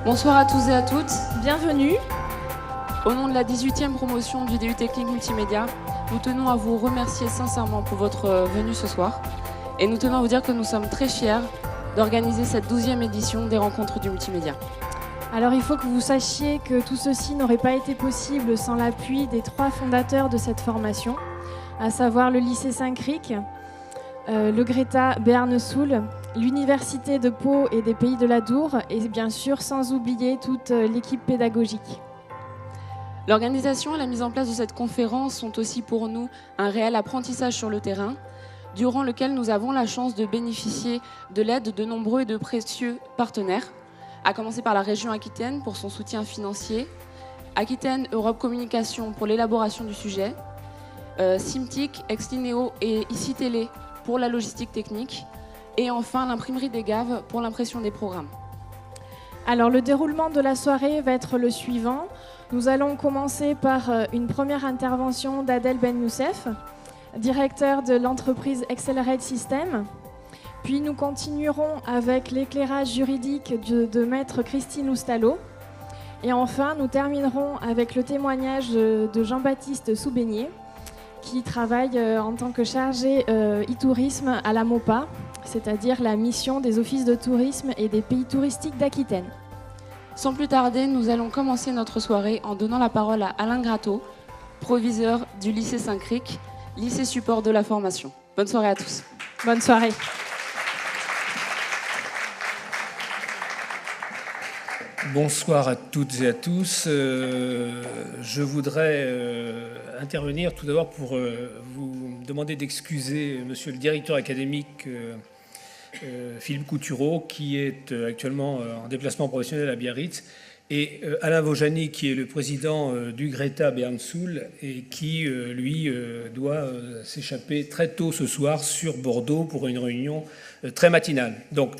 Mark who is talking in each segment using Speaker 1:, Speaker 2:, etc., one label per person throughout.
Speaker 1: Bonsoir à tous et à toutes.
Speaker 2: Bienvenue.
Speaker 1: Au nom de la 18e promotion du DU Technique Multimédia, nous tenons à vous remercier sincèrement pour votre venue ce soir. Et nous tenons à vous dire que nous sommes très fiers d'organiser cette 12e édition des rencontres du multimédia.
Speaker 2: Alors il faut que vous sachiez que tout ceci n'aurait pas été possible sans l'appui des 3 fondateurs de cette formation, à savoir le lycée Saint-Cricq, le Greta Béarn-Soul, l'Université de Pau et des Pays de l'Adour, et bien sûr sans oublier toute l'équipe pédagogique.
Speaker 1: L'organisation et la mise en place de cette conférence sont aussi pour nous un réel apprentissage sur le terrain, durant lequel nous avons la chance de bénéficier de l'aide de nombreux et de précieux partenaires, à commencer par la région Aquitaine pour son soutien financier, Aquitaine Europe Communication pour l'élaboration du sujet, Simtic, Extineo et ICI Télé pour la logistique technique, et enfin l'imprimerie des Gaves pour l'impression des programmes.
Speaker 2: Alors le déroulement de la soirée va être le suivant. Nous allons commencer par une première intervention d'Adel Ben Youssef, directeur de l'entreprise Accelerate System. Puis nous continuerons avec l'éclairage juridique de maître Christine Oustalo. Et enfin, nous terminerons avec le témoignage de Jean-Baptiste Soubenier, qui travaille en tant que chargé e-tourisme à la MOPA, c'est-à-dire la mission des offices de tourisme et des pays touristiques d'Aquitaine.
Speaker 1: Sans plus tarder, nous allons commencer notre soirée en donnant la parole à Alain Gratteau, proviseur du lycée Saint-Cricq, lycée support de la formation. Bonne soirée à tous.
Speaker 2: Bonne soirée.
Speaker 3: Bonsoir à toutes et à tous. Je voudrais intervenir tout d'abord pour vous demander d'excuser monsieur le directeur académique Philippe Coutureau, qui est actuellement en déplacement professionnel à Biarritz, et Alain Vojani, qui est le président du Greta Béarn-Soul et qui, lui, doit s'échapper très tôt ce soir sur Bordeaux pour une réunion très matinale. Donc,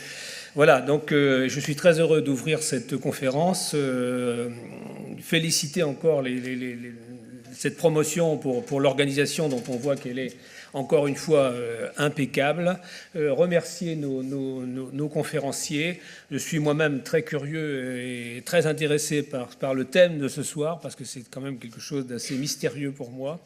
Speaker 3: voilà, donc je suis très heureux d'ouvrir cette conférence. Féliciter encore cette promotion pour l'organisation dont on voit qu'elle est encore une fois impeccable. Remercier nos conférenciers. Je suis moi-même très curieux et très intéressé par le thème de ce soir, parce que c'est quand même quelque chose d'assez mystérieux pour moi.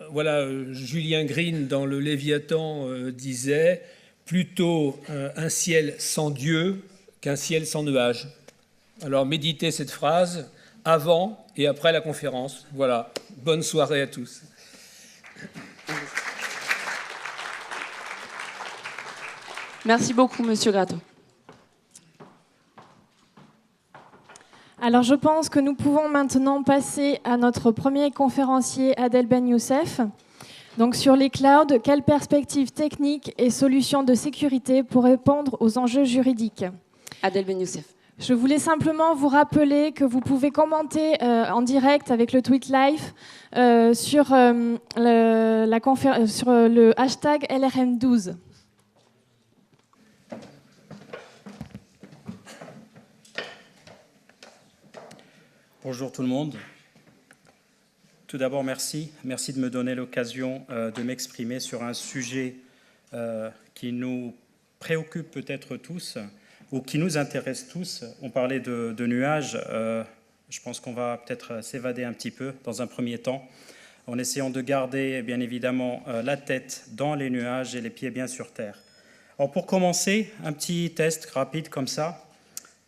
Speaker 3: Voilà, Julien Green, dans le Léviathan, disait « Plutôt un ciel sans Dieu qu'un ciel sans nuages ». Alors méditez cette phrase avant et après la conférence. Voilà, bonne soirée à tous.
Speaker 1: Merci beaucoup, monsieur Gratteau.
Speaker 2: Alors je pense que nous pouvons maintenant passer à notre premier conférencier, Adel Ben Youssef. Donc sur les clouds, quelles perspectives techniques et solutions de sécurité pour répondre aux enjeux juridiques?
Speaker 1: Adel Ben Youssef.
Speaker 2: Je voulais simplement vous rappeler que vous pouvez commenter en direct avec le tweet live sur le hashtag LRM12.
Speaker 4: Bonjour tout le monde. Tout d'abord, merci. Merci de me donner l'occasion de m'exprimer sur un sujet qui nous préoccupe peut-être tous, ou qui nous intéresse tous. On parlait de nuages. Je pense qu'on va peut-être s'évader un petit peu dans un premier temps, en essayant de garder bien évidemment la tête dans les nuages et les pieds bien sur terre. Alors pour commencer, un petit test rapide comme ça.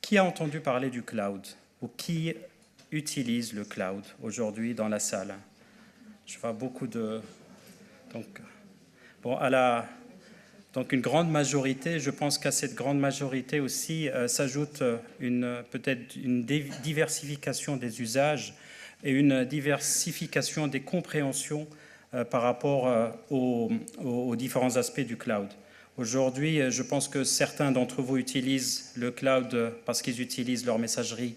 Speaker 4: Qui a entendu parler du cloud? Ou qui utilise le cloud aujourd'hui dans la salle? Je vois beaucoup de... Donc une grande majorité, je pense qu'à cette grande majorité aussi s'ajoute peut-être une diversification des usages et une diversification des compréhensions par rapport aux différents aspects du cloud. Aujourd'hui, je pense que certains d'entre vous utilisent le cloud parce qu'ils utilisent leur messagerie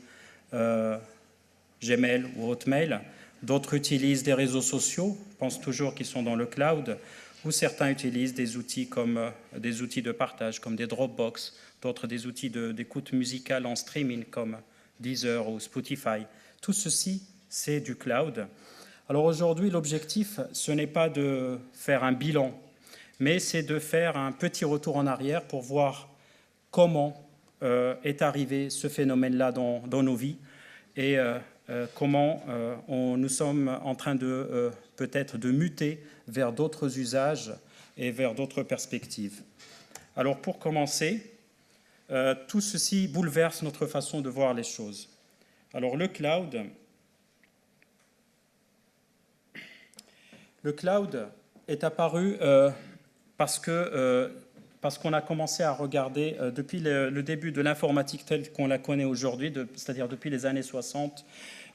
Speaker 4: Gmail ou Hotmail. D'autres utilisent des réseaux sociaux, pensent toujours qu'ils sont dans le cloud, ou certains utilisent des outils comme des outils de partage comme des Dropbox, d'autres des outils d'écoute musicale en streaming comme Deezer ou Spotify. Tout ceci, c'est du cloud. Alors aujourd'hui, l'objectif, ce n'est pas de faire un bilan, mais c'est de faire un petit retour en arrière pour voir comment est arrivé ce phénomène-là dans nos vies et comment nous sommes en train de peut-être de muter vers d'autres usages et vers d'autres perspectives. Alors pour commencer, tout ceci bouleverse notre façon de voir les choses. Alors le cloud est apparu parce qu'on a commencé à regarder depuis le début de l'informatique telle qu'on la connaît aujourd'hui, c'est-à-dire depuis les années 60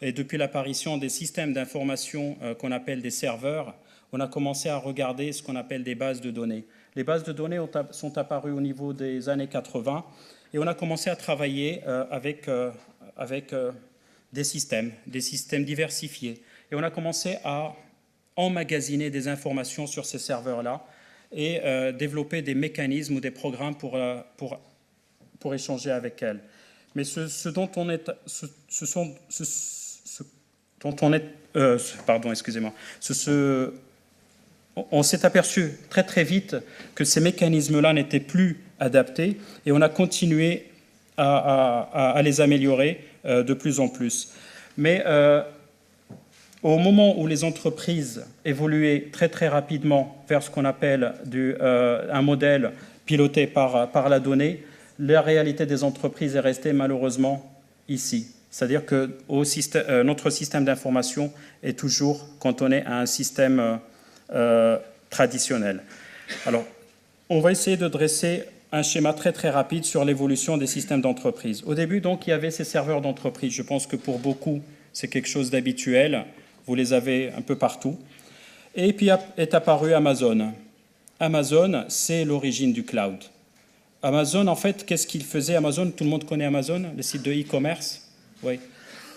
Speaker 4: et depuis l'apparition des systèmes d'information qu'on appelle des serveurs, on a commencé à regarder ce qu'on appelle des bases de données. Les bases de données sont apparues au niveau des années 80 et on a commencé à travailler avec des systèmes diversifiés. Et on a commencé à emmagasiner des informations sur ces serveurs-là et développer des mécanismes ou des programmes pour échanger avec elles. Mais on s'est aperçu très très vite que ces mécanismes-là n'étaient plus adaptés et on a continué à les améliorer de plus en plus. Mais au moment où les entreprises évoluaient très très rapidement vers ce qu'on appelle un modèle piloté par la donnée, la réalité des entreprises est restée malheureusement ici. C'est-à-dire que notre système d'information est toujours cantonné à un système traditionnel. Alors, on va essayer de dresser un schéma très très rapide sur l'évolution des systèmes d'entreprise. Au début, donc, il y avait ces serveurs d'entreprise. Je pense que pour beaucoup, c'est quelque chose d'habituel. Vous les avez un peu partout. Et puis est apparu Amazon. Amazon, c'est l'origine du cloud. Amazon, en fait, qu'est-ce qu'il faisait? Amazon, tout le monde connaît Amazon, le site de e-commerce. Oui.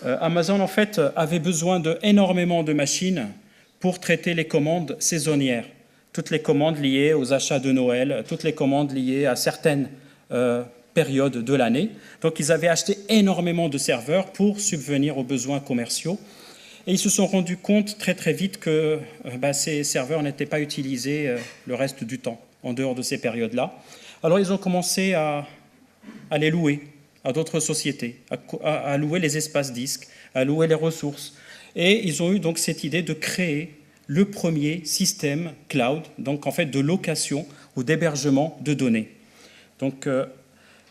Speaker 4: Amazon, en fait, avait besoin d'énormément de machines pour traiter les commandes saisonnières. Toutes les commandes liées aux achats de Noël, toutes les commandes liées à certaines périodes de l'année. Donc, ils avaient acheté énormément de serveurs pour subvenir aux besoins commerciaux. Et ils se sont rendus compte très très vite que ces serveurs n'étaient pas utilisés le reste du temps, en dehors de ces périodes-là. Alors ils ont commencé à les louer à d'autres sociétés, à louer les espaces disques, à louer les ressources. Et ils ont eu donc cette idée de créer le premier système cloud, donc en fait de location ou d'hébergement de données. Donc,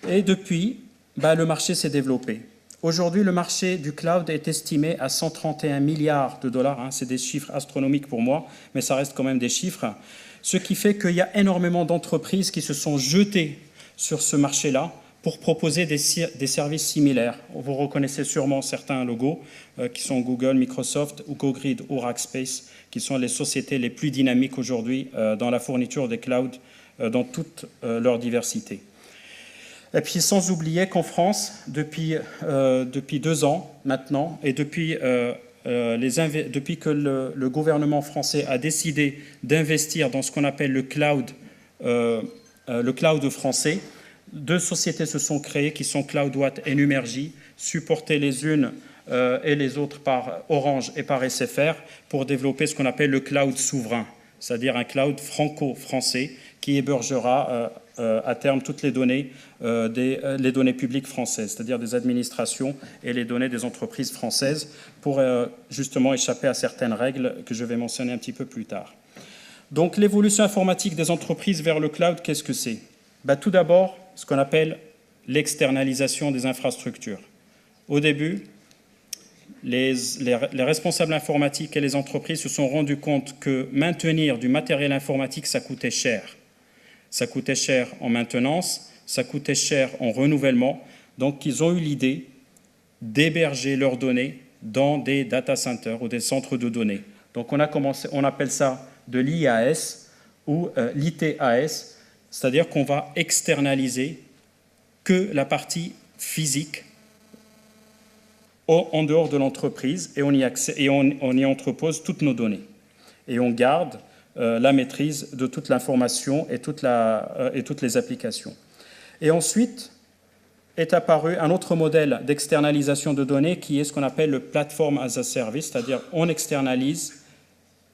Speaker 4: et depuis, le marché s'est développé. Aujourd'hui, le marché du cloud est estimé à 131 milliards de dollars. C'est des chiffres astronomiques pour moi, mais ça reste quand même des chiffres. Ce qui fait qu'il y a énormément d'entreprises qui se sont jetées sur ce marché-là pour proposer des services similaires. Vous reconnaissez sûrement certains logos qui sont Google, Microsoft, ou GoGrid ou Rackspace, qui sont les sociétés les plus dynamiques aujourd'hui dans la fourniture des clouds dans toute leur diversité. Et puis sans oublier qu'en France, depuis 2 ans maintenant, et depuis que le gouvernement français a décidé d'investir dans ce qu'on appelle le cloud français, 2 sociétés se sont créées qui sont CloudWatt et Numergy, supportées les unes et les autres par Orange et par SFR pour développer ce qu'on appelle le cloud souverain, c'est-à-dire un cloud franco-français qui hébergera à terme toutes les données publiques françaises, c'est-à-dire des administrations et les données des entreprises françaises pour justement échapper à certaines règles que je vais mentionner un petit peu plus tard. Donc l'évolution informatique des entreprises vers le cloud, qu'est-ce que c'est? Tout d'abord, ce qu'on appelle l'externalisation des infrastructures. Au début, les responsables informatiques et les entreprises se sont rendus compte que maintenir du matériel informatique, ça coûtait cher. Ça coûtait cher en maintenance, ça coûtait cher en renouvellement. Donc, ils ont eu l'idée d'héberger leurs données dans des data centers ou des centres de données. Donc, on appelle ça de l'IaaS ou l'ITaaS, c'est-à-dire qu'on va externaliser que la partie physique en dehors de l'entreprise et on y entrepose toutes nos données. Et on garde la maîtrise de toute l'information et toutes les applications. Et ensuite est apparu un autre modèle d'externalisation de données qui est ce qu'on appelle le Platform as a Service, c'est-à-dire on externalise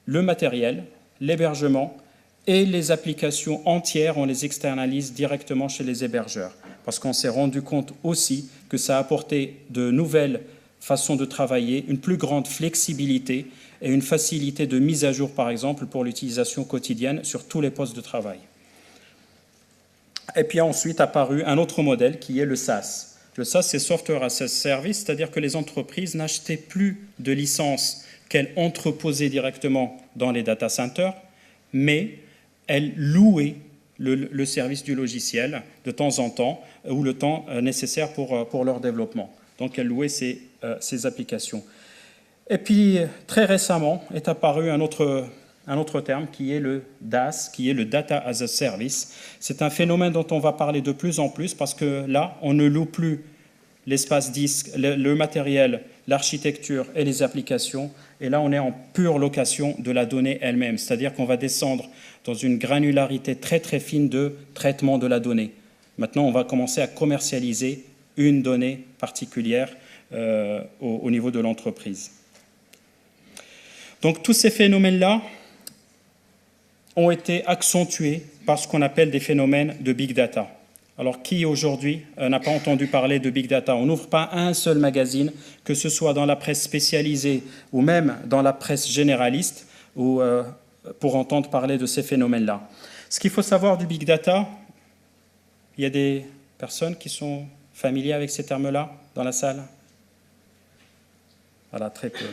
Speaker 4: le matériel, l'hébergement et les applications entières, on les externalise directement chez les hébergeurs. parce qu'on s'est rendu compte aussi que ça a apporté de nouvelles façons de travailler, une plus grande flexibilité et une facilité de mise à jour, par exemple, pour l'utilisation quotidienne sur tous les postes de travail. Et puis ensuite apparu un autre modèle qui est le SaaS. Le SaaS, c'est Software as a Service, c'est-à-dire que les entreprises n'achetaient plus de licences qu'elles entreposaient directement dans les data centers, mais elles louaient le service du logiciel de temps en temps ou le temps nécessaire pour leur développement. Donc elles louaient ces applications. Et puis très récemment est apparu un autre terme qui est le DaaS, qui est le Data as a Service. C'est un phénomène dont on va parler de plus en plus parce que là, on ne loue plus l'espace disque, le matériel, l'architecture et les applications. Et là, on est en pure location de la donnée elle-même. C'est-à-dire qu'on va descendre dans une granularité très très fine de traitement de la donnée. Maintenant, on va commencer à commercialiser une donnée particulière au niveau de l'entreprise. Donc tous ces phénomènes-là ont été accentués par ce qu'on appelle des phénomènes de big data. Alors qui aujourd'hui n'a pas entendu parler de big data? On n'ouvre pas un seul magazine, que ce soit dans la presse spécialisée ou même dans la presse généraliste, pour entendre parler de ces phénomènes-là. Ce qu'il faut savoir du big data, il y a des personnes qui sont familières avec ces termes-là dans la salle? Voilà, très peu.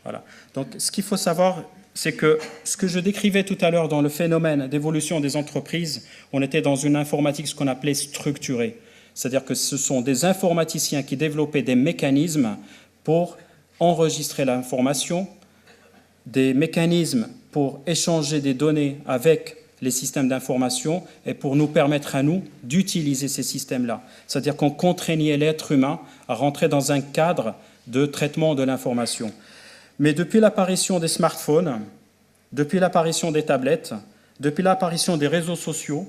Speaker 4: Voilà. Donc ce qu'il faut savoir, c'est que ce que je décrivais tout à l'heure dans le phénomène d'évolution des entreprises, on était dans une informatique ce qu'on appelait structurée. C'est-à-dire que ce sont des informaticiens qui développaient des mécanismes pour enregistrer l'information, des mécanismes pour échanger des données avec les systèmes d'information et pour nous permettre à nous d'utiliser ces systèmes-là. C'est-à-dire qu'on contraignait l'être humain à rentrer dans un cadre de traitement de l'information. Mais depuis l'apparition des smartphones, depuis l'apparition des tablettes, depuis l'apparition des réseaux sociaux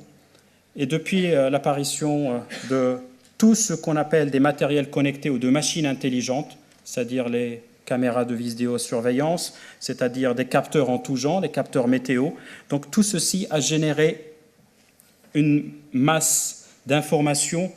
Speaker 4: et depuis l'apparition de tout ce qu'on appelle des matériels connectés ou de machines intelligentes, c'est-à-dire les caméras de vidéosurveillance, c'est-à-dire des capteurs en tout genre, des capteurs météo. Donc tout ceci a généré une masse d'informations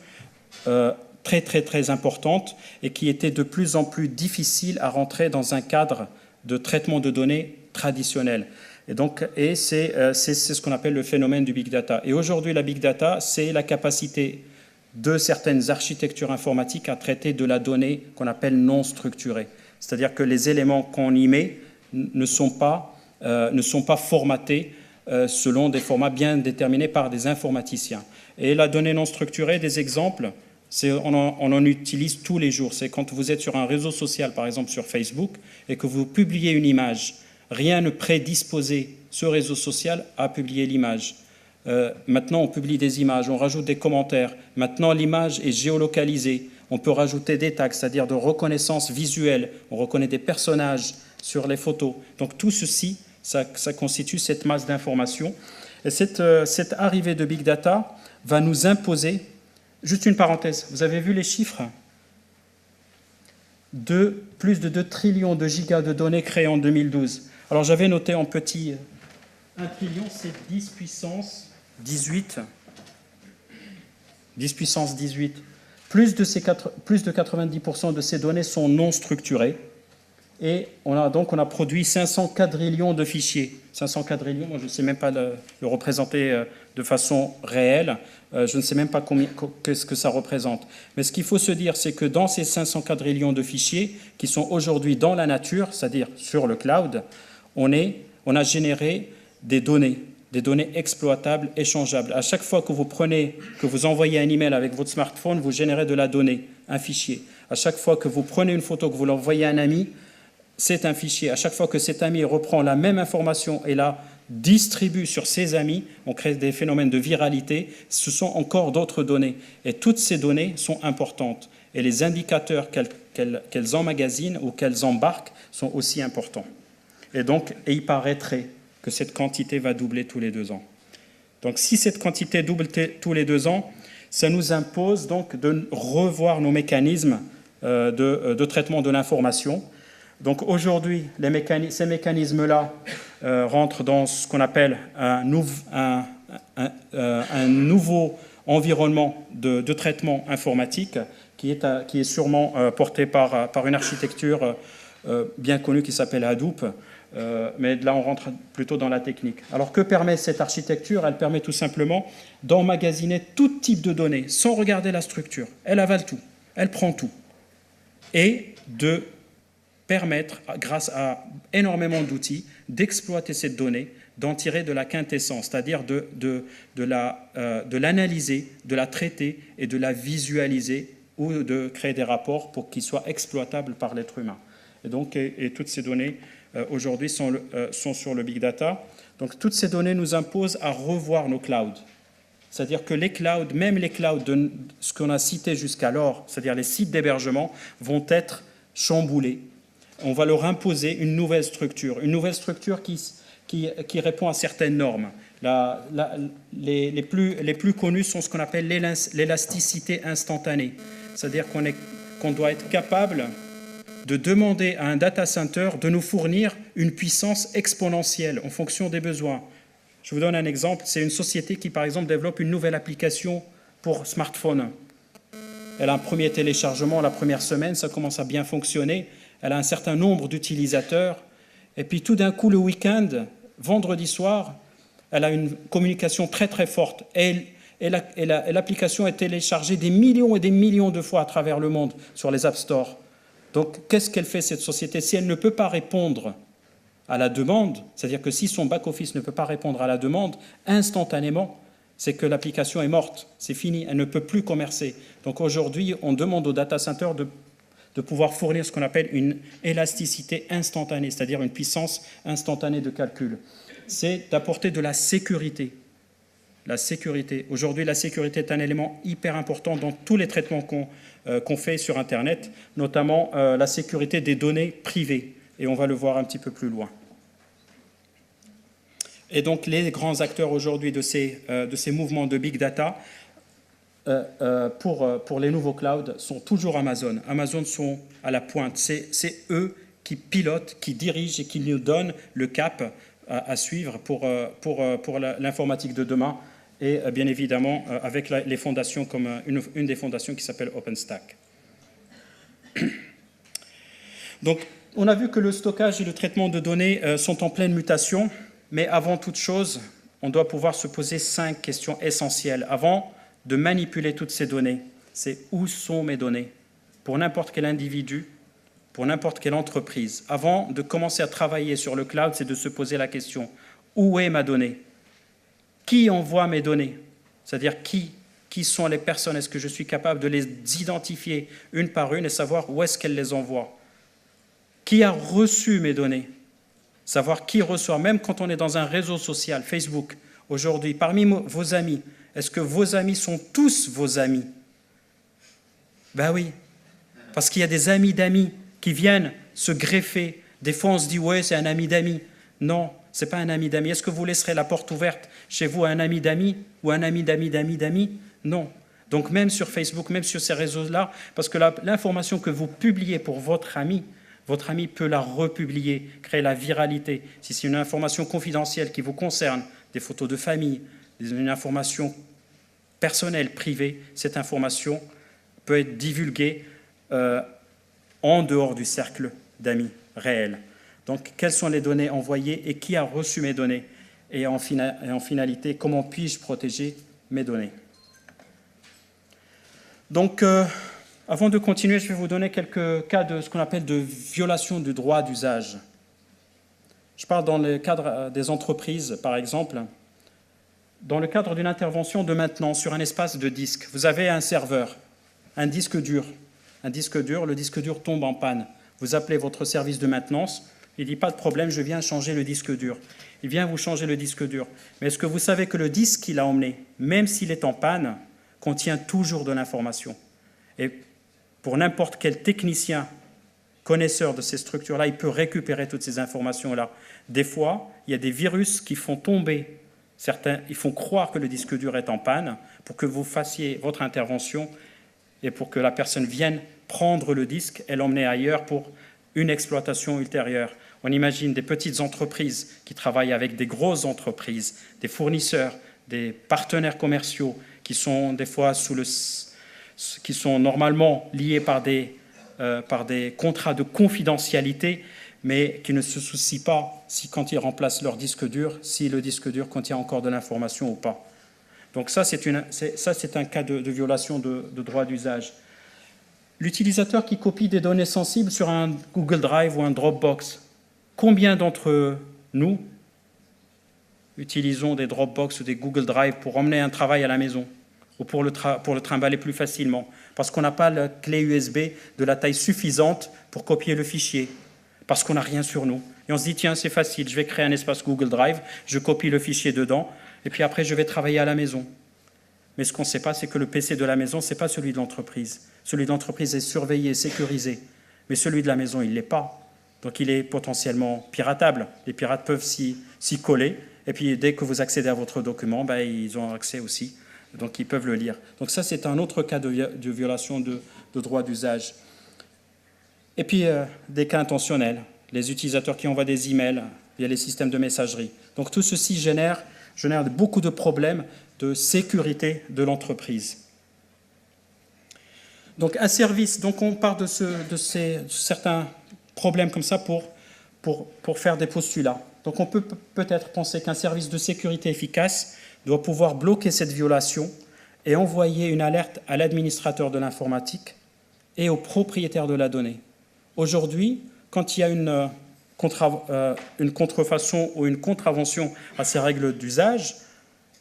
Speaker 4: très très très importante et qui était de plus en plus difficile à rentrer dans un cadre de traitement de données traditionnel. Et c'est ce qu'on appelle le phénomène du big data. Et aujourd'hui, la big data, c'est la capacité de certaines architectures informatiques à traiter de la donnée qu'on appelle non structurée. C'est-à-dire que les éléments qu'on y met ne sont pas formatés selon des formats bien déterminés par des informaticiens. Et la donnée non structurée, des exemples, on en utilise tous les jours. C'est quand vous êtes sur un réseau social, par exemple sur Facebook, et que vous publiez une image. Rien ne prédisposait ce réseau social à publier l'image. Maintenant, on publie des images, on rajoute des commentaires. Maintenant, l'image est géolocalisée. On peut rajouter des tags, c'est-à-dire de reconnaissance visuelle. On reconnaît des personnages sur les photos. Donc tout ceci, ça constitue cette masse d'informations. Et cette arrivée de big data va nous imposer. Juste une parenthèse, vous avez vu les chiffres? Plus de 2 trillions de gigas de données créées en 2012. Alors j'avais noté en petit, 1 trillion, c'est 10 puissance 18. 10 puissance 18. Plus de 90% de ces données sont non structurées. Et on a produit 500 quadrillions de fichiers. 500 quadrillions, moi je ne sais même pas le représenter de façon réelle. Je ne sais même pas qu'est-ce que ça représente. Mais ce qu'il faut se dire, c'est que dans ces 500 quadrillions de fichiers qui sont aujourd'hui dans la nature, c'est-à-dire sur le cloud, on a généré des données exploitables, échangeables. À chaque fois que vous envoyez un email avec votre smartphone, vous générez de la donnée, un fichier. À chaque fois que vous prenez une photo, que vous l'envoyez à un ami, c'est un fichier. À chaque fois que cet ami reprend la même information et la distribue sur ses amis, on crée des phénomènes de viralité, ce sont encore d'autres données. Et toutes ces données sont importantes. Et les indicateurs qu'elles emmagasinent ou qu'elles embarquent sont aussi importants. Et il paraîtrait que cette quantité va doubler tous les 2 ans. Donc si cette quantité double tous les 2 ans, ça nous impose donc de revoir nos mécanismes de traitement de l'information. Donc aujourd'hui, ces mécanismes-là rentrent dans ce qu'on appelle un nouveau environnement de traitement informatique qui est sûrement porté par une architecture bien connue qui s'appelle Hadoop. Mais là, on rentre plutôt dans la technique. Alors, que permet cette architecture? Elle permet tout simplement d'emmagasiner tout type de données sans regarder la structure. Elle avale tout, elle prend tout. Et de permettre, grâce à énormément d'outils, d'exploiter cette donnée, d'en tirer de la quintessence, c'est-à-dire de l'analyser, de la traiter et de la visualiser ou de créer des rapports pour qu'ils soient exploitables par l'être humain. Et donc, et toutes ces données aujourd'hui sont sur le big data. Donc, toutes ces données nous imposent à revoir nos clouds. C'est-à-dire que les clouds, même les clouds de ce qu'on a cité jusqu'alors, c'est-à-dire les sites d'hébergement, vont être chamboulés. On va leur imposer une nouvelle structure qui répond à certaines normes. Les plus connus sont ce qu'on appelle l'élasticité instantanée. C'est-à-dire qu'on doit être capable de demander à un data center de nous fournir une puissance exponentielle en fonction des besoins. Je vous donne un exemple. C'est une société qui, par exemple, développe une nouvelle application pour smartphone. Elle a un premier téléchargement la première semaine, ça commence à bien fonctionner. Elle a un certain nombre d'utilisateurs. Et puis tout d'un coup, le week-end, vendredi soir, elle a une communication très très forte. Et l'application est téléchargée des millions et des millions de fois à travers le monde sur les App Store. Donc, qu'est-ce qu'elle fait, cette société? Si elle ne peut pas répondre à la demande, c'est-à-dire que si son back-office ne peut pas répondre à la demande instantanément, c'est que l'application est morte, c'est fini, elle ne peut plus commercer. Donc aujourd'hui, on demande au data center de pouvoir fournir ce qu'on appelle une élasticité instantanée, c'est-à-dire une puissance instantanée de calcul. C'est d'apporter de la sécurité. La sécurité. Aujourd'hui, la sécurité est un élément hyper important dans tous les traitements qu'on fait sur Internet, notamment la sécurité des données privées. Et on va le voir un petit peu plus loin. Et donc, les grands acteurs aujourd'hui de ces mouvements de big data, pour les nouveaux clouds, sont toujours Amazon. Amazon sont à la pointe. C'est eux qui pilotent, qui dirigent et qui nous donnent le cap à suivre pour l'informatique de demain. Et bien évidemment avec les fondations comme une des fondations qui s'appelle OpenStack. Donc, on a vu que le stockage et le traitement de données sont en pleine mutation, mais avant toute chose, on doit pouvoir se poser 5 questions essentielles avant de manipuler toutes ces données. C'est où sont mes données? Pour n'importe quel individu, pour n'importe quelle entreprise. Avant de commencer à travailler sur le cloud, c'est de se poser la question, où est ma donnée? Qui envoie mes données? C'est-à-dire qui sont les personnes? Est-ce que je suis capable de les identifier une par une et savoir où est-ce qu'elles les envoient? Qui a reçu mes données? Savoir qui reçoit, même quand on est dans un réseau social, Facebook, aujourd'hui, parmi vos amis, est-ce que vos amis sont tous vos amis? Ben oui, parce qu'il y a des amis d'amis qui viennent se greffer. Des fois, on se dit, ouais, c'est un ami d'amis. Non, ce n'est pas un ami d'amis. Est-ce que vous laisserez la porte ouverte chez vous à un ami d'amis ou un ami d'amis d'amis d'amis? Non. Donc même sur Facebook, même sur ces réseaux-là, parce que l'information que vous publiez pour votre ami peut la republier, créer la viralité. Si c'est une information confidentielle qui vous concerne, des photos de famille, une information personnelle, privée, cette information peut être divulguée en dehors du cercle d'amis réels. Donc, quelles sont les données envoyées et qui a reçu mes données? Et en finalité, comment puis-je protéger mes données? Donc, avant de continuer, je vais vous donner quelques cas de ce qu'on appelle de violation du droit d'usage. Je parle dans le cadre des entreprises, par exemple. Dans le cadre d'une intervention de maintenance sur un espace de disque, vous avez un serveur, un disque dur. Le disque dur tombe en panne. Vous appelez votre service de maintenance. Il dit, pas de problème, je viens changer le disque dur. Il vient vous changer le disque dur. Mais est-ce que vous savez que le disque qu'il a emmené, même s'il est en panne, contient toujours de l'information? Et pour n'importe quel technicien, connaisseur de ces structures-là, il peut récupérer toutes ces informations-là. Des fois, il y a des virus qui font tomber certains, ils font croire que le disque dur est en panne pour que vous fassiez votre intervention et pour que la personne vienne prendre le disque et l'emmener ailleurs pour une exploitation ultérieure. On imagine des petites entreprises qui travaillent avec des grosses entreprises, des fournisseurs, des partenaires commerciaux qui sont des fois qui sont normalement liés par des contrats de confidentialité, mais qui ne se soucient pas, quand ils remplacent leur disque dur, si le disque dur contient encore de l'information ou pas. Donc ça, c'est un cas de violation de droit d'usage. L'utilisateur qui copie des données sensibles sur un Google Drive ou un Dropbox, combien d'entre nous utilisons des Dropbox ou des Google Drive pour emmener un travail à la maison ou pour le trimballer plus facilement, parce qu'on n'a pas la clé USB de la taille suffisante pour copier le fichier, parce qu'on n'a rien sur nous. Et on se dit, tiens, c'est facile, je vais créer un espace Google Drive, je copie le fichier dedans, et puis après, je vais travailler à la maison. Mais ce qu'on ne sait pas, c'est que le PC de la maison, ce n'est pas celui de l'entreprise. Celui de l'entreprise est surveillé, sécurisé, mais celui de la maison, il ne l'est pas. Donc il est potentiellement piratable. Les pirates peuvent s'y coller, et puis dès que vous accédez à votre document, ben, ils ont accès aussi, donc ils peuvent le lire. Donc ça, c'est un autre cas de violation de droit d'usage. Et puis des cas intentionnels, les utilisateurs qui envoient des emails via les systèmes de messagerie. Donc tout ceci génère beaucoup de problèmes de sécurité de l'entreprise. Donc un service, donc on part de certains problèmes comme ça pour faire des postulats. Donc on peut peut-être penser qu'un service de sécurité efficace doit pouvoir bloquer cette violation et envoyer une alerte à l'administrateur de l'informatique et au propriétaire de la donnée. Aujourd'hui, quand il y a une contrefaçon ou une contravention à ces règles d'usage,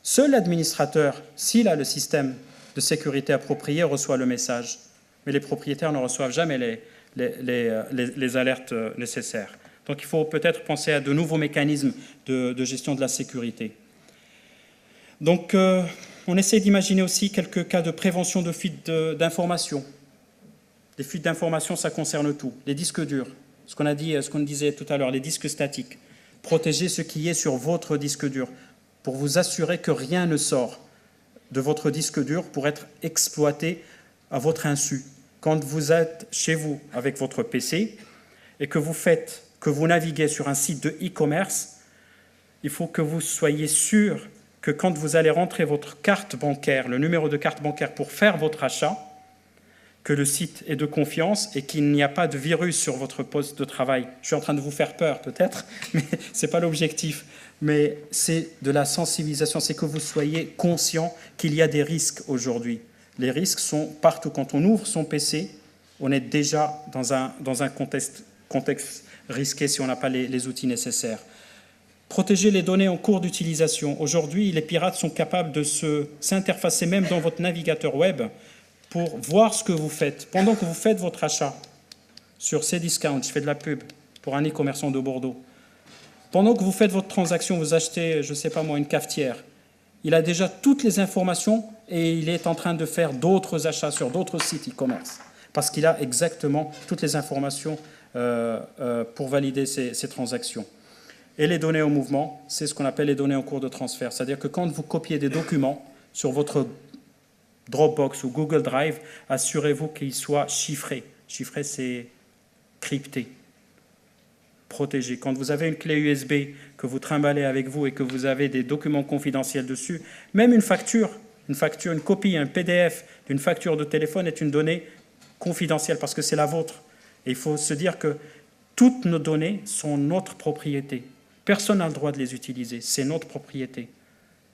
Speaker 4: seul l'administrateur, s'il a le système de sécurité approprié, reçoit le message. Mais les propriétaires ne reçoivent jamais les alertes nécessaires. Donc il faut peut-être penser à de nouveaux mécanismes de gestion de la sécurité. Donc on essaie d'imaginer aussi quelques cas de prévention de fuite d'informations. Les fuites d'informations, ça concerne tout. Les disques durs, ce qu'on disait tout à l'heure, les disques statiques. Protégez ce qui est sur votre disque dur pour vous assurer que rien ne sort de votre disque dur pour être exploité à votre insu. Quand vous êtes chez vous avec votre PC et que vous naviguez sur un site de e-commerce, il faut que vous soyez sûr que quand vous allez rentrer votre carte bancaire, le numéro de carte bancaire pour faire votre achat, que le site est de confiance et qu'il n'y a pas de virus sur votre poste de travail. Je suis en train de vous faire peur peut-être, mais ce n'est pas l'objectif. Mais c'est de la sensibilisation, c'est que vous soyez conscient qu'il y a des risques aujourd'hui. Les risques sont partout. Quand on ouvre son PC, on est déjà dans un contexte risqué si on n'a pas les outils nécessaires. Protéger les données en cours d'utilisation. Aujourd'hui, les pirates sont capables de s'interfacer même dans votre navigateur web pour voir ce que vous faites. Pendant que vous faites votre achat sur Cdiscount, je fais de la pub pour un e-commerçant de Bordeaux, pendant que vous faites votre transaction, vous achetez, je ne sais pas moi, une cafetière, il a déjà toutes les informations et il est en train de faire d'autres achats sur d'autres sites e-commerce parce qu'il a exactement toutes les informations pour valider ces transactions. Et les données en mouvement, c'est ce qu'on appelle les données en cours de transfert. C'est-à-dire que quand vous copiez des documents sur votre Dropbox ou Google Drive, assurez-vous qu'ils soient chiffrés. Chiffré, c'est crypté, protégé. Quand vous avez une clé USB que vous trimballez avec vous et que vous avez des documents confidentiels dessus, même une copie, un PDF d'une facture de téléphone est une donnée confidentielle parce que c'est la vôtre. Et il faut se dire que toutes nos données sont notre propriété. Personne n'a le droit de les utiliser. C'est notre propriété.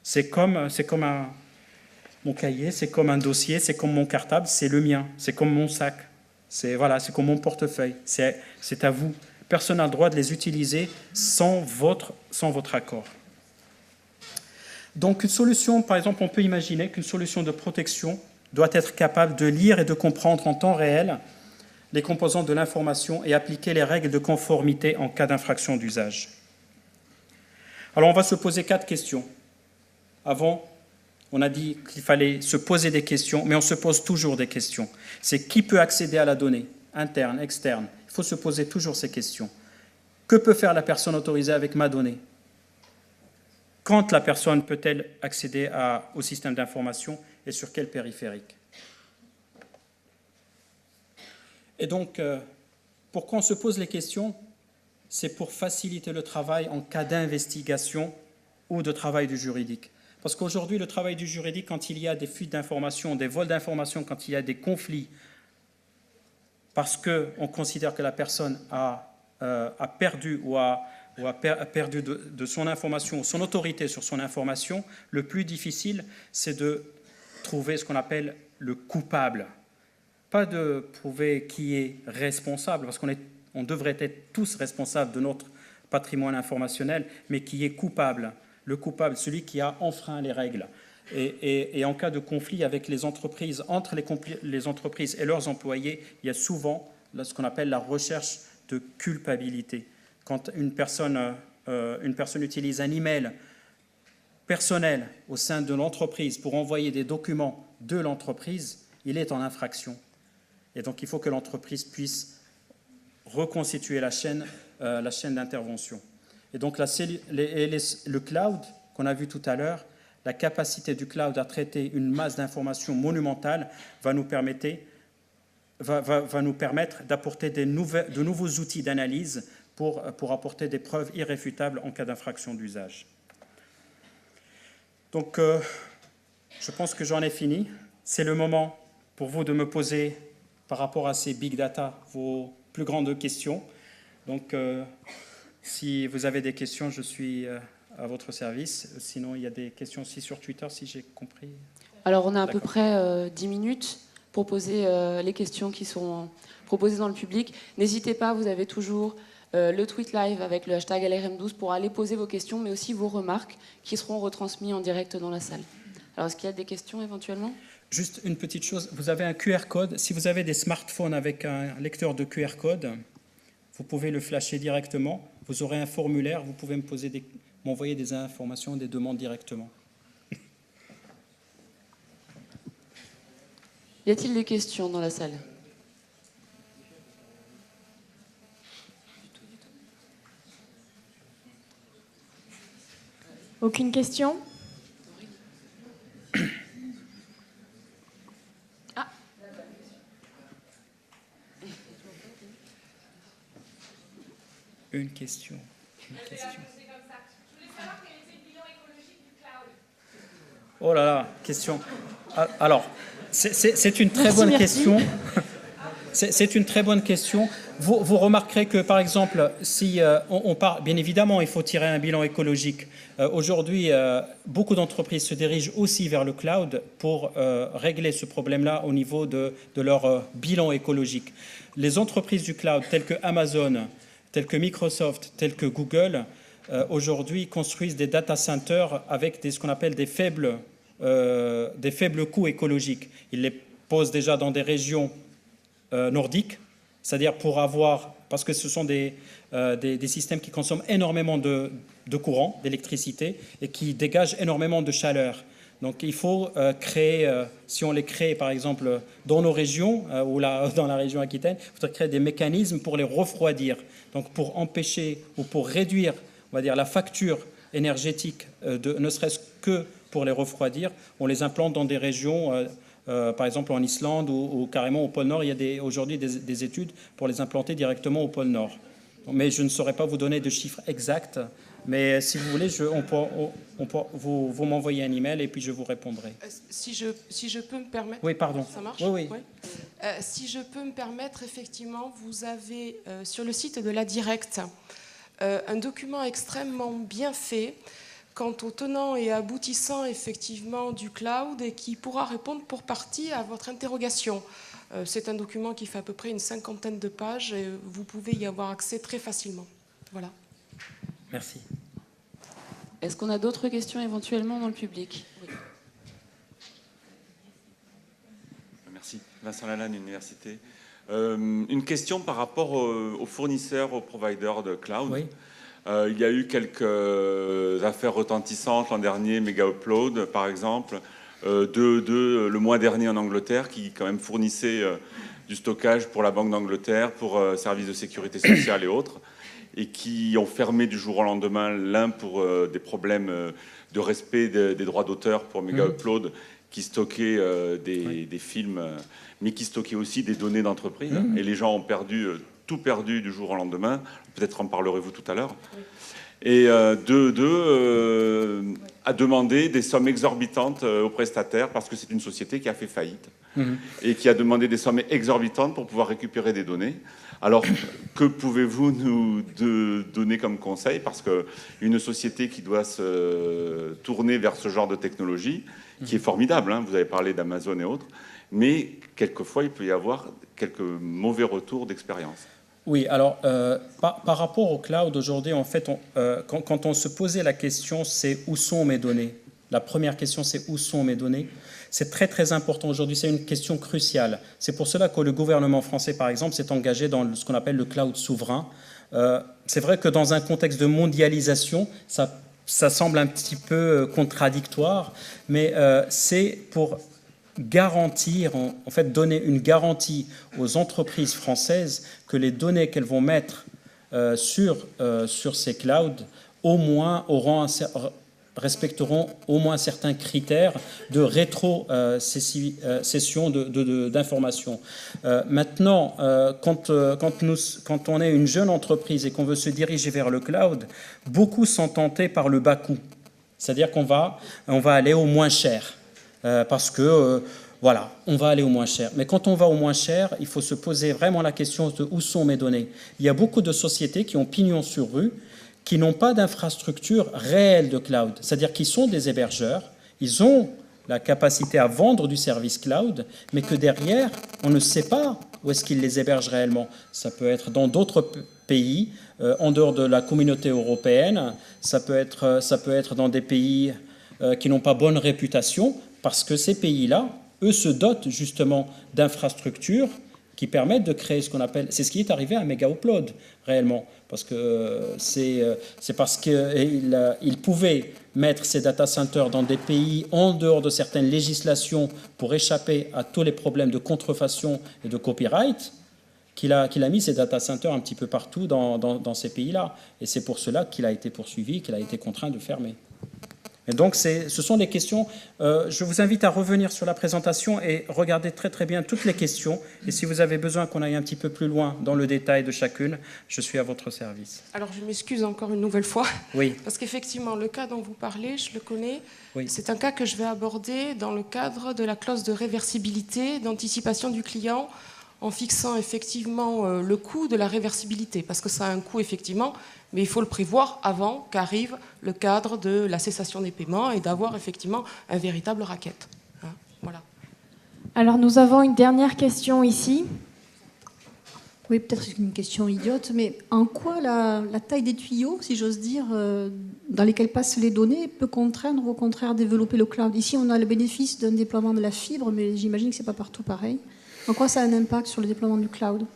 Speaker 4: C'est comme mon cahier, c'est comme un dossier, c'est comme mon cartable, c'est le mien. C'est comme mon sac. C'est comme mon portefeuille. C'est à vous. Personne n'a le droit de les utiliser sans votre accord. Donc une solution, par exemple, on peut imaginer qu'une solution de protection doit être capable de lire et de comprendre en temps réel les composants de l'information et appliquer les règles de conformité en cas d'infraction d'usage. Alors on va se poser 4 questions. Avant, on a dit qu'il fallait se poser des questions, mais on se pose toujours des questions. C'est qui peut accéder à la donnée, interne, externe. Il faut se poser toujours ces questions. Que peut faire la personne autorisée avec ma donnée? Quand la personne peut-elle accéder au système d'information et sur quel périphérique? Et donc, pourquoi on se pose les questions? C'est pour faciliter le travail en cas d'investigation ou de travail du juridique. Parce qu'aujourd'hui, le travail du juridique, quand il y a des fuites d'informations, des vols d'informations, quand il y a des conflits, parce qu'on considère que la personne a perdu ou a perdu de son information, son autorité sur son information, le plus difficile, c'est de trouver ce qu'on appelle le coupable. Pas de prouver qui est responsable, parce qu'on devrait être tous responsables de notre patrimoine informationnel, mais qui est coupable. Le coupable, celui qui a enfreint les règles. Et en cas de conflit avec les entreprises, entre les entreprises et leurs employés, il y a souvent ce qu'on appelle la recherche de culpabilité. Quand une personne utilise un email personnel au sein de l'entreprise pour envoyer des documents de l'entreprise, il est en infraction. Et donc il faut que l'entreprise puisse reconstituer la chaîne d'intervention. Et donc le cloud, qu'on a vu tout à l'heure, la capacité du cloud à traiter une masse d'informations monumentale va nous permettre d'apporter de nouveaux outils d'analyse pour apporter des preuves irréfutables en cas d'infraction d'usage. Donc, je pense que j'en ai fini. C'est le moment pour vous de me poser, par rapport à ces big data, vos plus grandes questions. Donc, si vous avez des questions, je suis à votre service. Sinon, il y a des questions aussi sur Twitter, si j'ai compris.
Speaker 1: Alors, on a à peu près 10 minutes pour poser les questions qui seront proposées dans le public. N'hésitez pas, vous avez toujours le tweet live avec le hashtag LRM12 pour aller poser vos questions, mais aussi vos remarques qui seront retransmises en direct dans la salle. Alors, est-ce qu'il y a des questions éventuellement ?
Speaker 4: Juste une petite chose, vous avez un QR code. Si vous avez des smartphones avec un lecteur de QR code, vous pouvez le flasher directement. Vous aurez un formulaire, vous pouvez m'envoyer des informations, des demandes directement.
Speaker 1: Y a-t-il des questions dans la salle ?
Speaker 2: Aucune question ?
Speaker 1: Ah.
Speaker 4: Une question. Oh là là, question. Alors, c'est une très bonne question. C'est une très bonne question. Vous remarquerez que, par exemple, si on part, bien évidemment, il faut tirer un bilan écologique. Aujourd'hui, beaucoup d'entreprises se dirigent aussi vers le cloud pour régler ce problème-là au niveau de leur bilan écologique. Les entreprises du cloud, telles que Amazon, telles que Microsoft, telles que Google, aujourd'hui construisent des data centers avec ce qu'on appelle des faibles coûts écologiques. Ils les posent déjà dans des régions nordiques, c'est-à-dire parce que ce sont des systèmes qui consomment énormément de courant, d'électricité, et qui dégagent énormément de chaleur. Donc il faut créer, si on les crée par exemple dans nos régions, ou dans la région Aquitaine, il faudrait créer des mécanismes pour les refroidir, donc pour empêcher ou pour réduire, on va dire, la facture énergétique, ne serait-ce que pour les refroidir. On les implante dans des régions, par exemple en Islande ou carrément au pôle Nord. Il y a aujourd'hui des études pour les implanter directement au pôle Nord. Mais je ne saurais pas vous donner de chiffres exacts. Mais si vous voulez, vous m'envoyez un email et puis je vous répondrai.
Speaker 5: Si je peux me permettre...
Speaker 4: Oui, pardon.
Speaker 5: Ça marche ?
Speaker 4: Oui.
Speaker 5: Si je peux me permettre, effectivement, vous avez sur le site de la Directe un document extrêmement bien fait quant aux tenants et aboutissants effectivement du cloud et qui pourra répondre pour partie à votre interrogation. C'est un document qui fait à peu près une 50aine de pages et vous pouvez y avoir accès très facilement. Voilà.
Speaker 4: Merci.
Speaker 1: Est-ce qu'on a d'autres questions éventuellement dans le public ? Oui.
Speaker 6: Merci. Vincent Lalanne, Université. Une question par rapport aux fournisseurs, aux providers de cloud.
Speaker 4: Oui.
Speaker 6: Il y a eu quelques affaires retentissantes l'an dernier, Mega Upload par exemple, le mois dernier en Angleterre, qui quand même fournissait du stockage pour la Banque d'Angleterre, pour services de sécurité sociale et autres, et qui ont fermé du jour au lendemain, l'un pour des problèmes de respect des droits d'auteur pour Mega Upload, qui stockait des films, mais qui stockait aussi des données d'entreprise, et les gens ont tout perdu du jour au lendemain. Peut-être en parlerez-vous tout à l'heure. et à demander des sommes exorbitantes aux prestataires parce que c'est une société qui a fait faillite et qui a demandé des sommes exorbitantes pour pouvoir récupérer des données. Alors, que pouvez-vous nous donner comme conseil? Parce qu'une société qui doit se tourner vers ce genre de technologie, qui est formidable, hein, vous avez parlé d'Amazon et autres, mais quelquefois, il peut y avoir quelques mauvais retours d'expérience.
Speaker 4: Oui, alors, par rapport au cloud, aujourd'hui, en fait, quand on se posait la question, c'est où sont mes données? La première question, c'est où sont mes données? C'est très, très important aujourd'hui, c'est une question cruciale. C'est pour cela que le gouvernement français, par exemple, s'est engagé dans ce qu'on appelle le cloud souverain. C'est vrai que dans un contexte de mondialisation, ça semble un petit peu contradictoire, mais c'est pour garantir, en fait, donner une garantie aux entreprises françaises que les données qu'elles vont mettre sur ces clouds, au moins respecteront au moins certains critères de rétro-cession d'informations. Maintenant, quand on est une jeune entreprise et qu'on veut se diriger vers le cloud, beaucoup sont tentés par le bas coût. C'est-à-dire qu'on va aller au moins cher. Parce que, voilà, on va aller au moins cher. Mais quand on va au moins cher, il faut se poser vraiment la question de où sont mes données. Il y a beaucoup de sociétés qui ont pignon sur rue, qui n'ont pas d'infrastructure réelle de cloud. C'est-à-dire qu'ils sont des hébergeurs, ils ont la capacité à vendre du service cloud, mais que derrière, on ne sait pas où est-ce qu'ils les hébergent réellement. Ça peut être dans d'autres pays, en dehors de la communauté européenne, ça peut être dans des pays qui n'ont pas bonne réputation, parce que ces pays-là, eux, se dotent justement d'infrastructures qui permettent de créer ce qu'on appelle... C'est ce qui est arrivé à Megaupload, réellement, parce que c'est parce qu'ils pouvaient mettre ces data centers dans des pays en dehors de certaines législations pour échapper à tous les problèmes de contrefaçon et de copyright qu'il a mis ces data centers un petit peu partout dans ces pays-là. Et c'est pour cela qu'il a été poursuivi, qu'il a été contraint de fermer. Et donc, ce sont les questions. Je vous invite à revenir sur la présentation et regarder très très bien toutes les questions. Et si vous avez besoin qu'on aille un petit peu plus loin dans le détail de chacune, je suis à votre service.
Speaker 5: Alors, je m'excuse encore une nouvelle fois.
Speaker 4: Oui.
Speaker 5: Parce qu'effectivement, le cas dont vous parlez, je le connais.
Speaker 4: Oui.
Speaker 5: C'est un cas que je vais aborder dans le cadre de la clause de réversibilité, d'anticipation du client, en fixant effectivement le coût de la réversibilité. Parce que ça a un coût, effectivement, mais il faut le prévoir avant qu'arrive le cadre de la cessation des paiements et d'avoir effectivement un véritable racket. Hein, voilà.
Speaker 2: Alors nous avons une dernière question ici.
Speaker 7: Oui, peut-être une question idiote, mais en quoi la taille des tuyaux, si j'ose dire, dans lesquels passent les données, peut contraindre ou au contraire développer le cloud? Ici, on a le bénéfice d'un déploiement de la fibre, mais j'imagine que ce n'est pas partout pareil. En quoi ça a un impact sur le déploiement du cloud?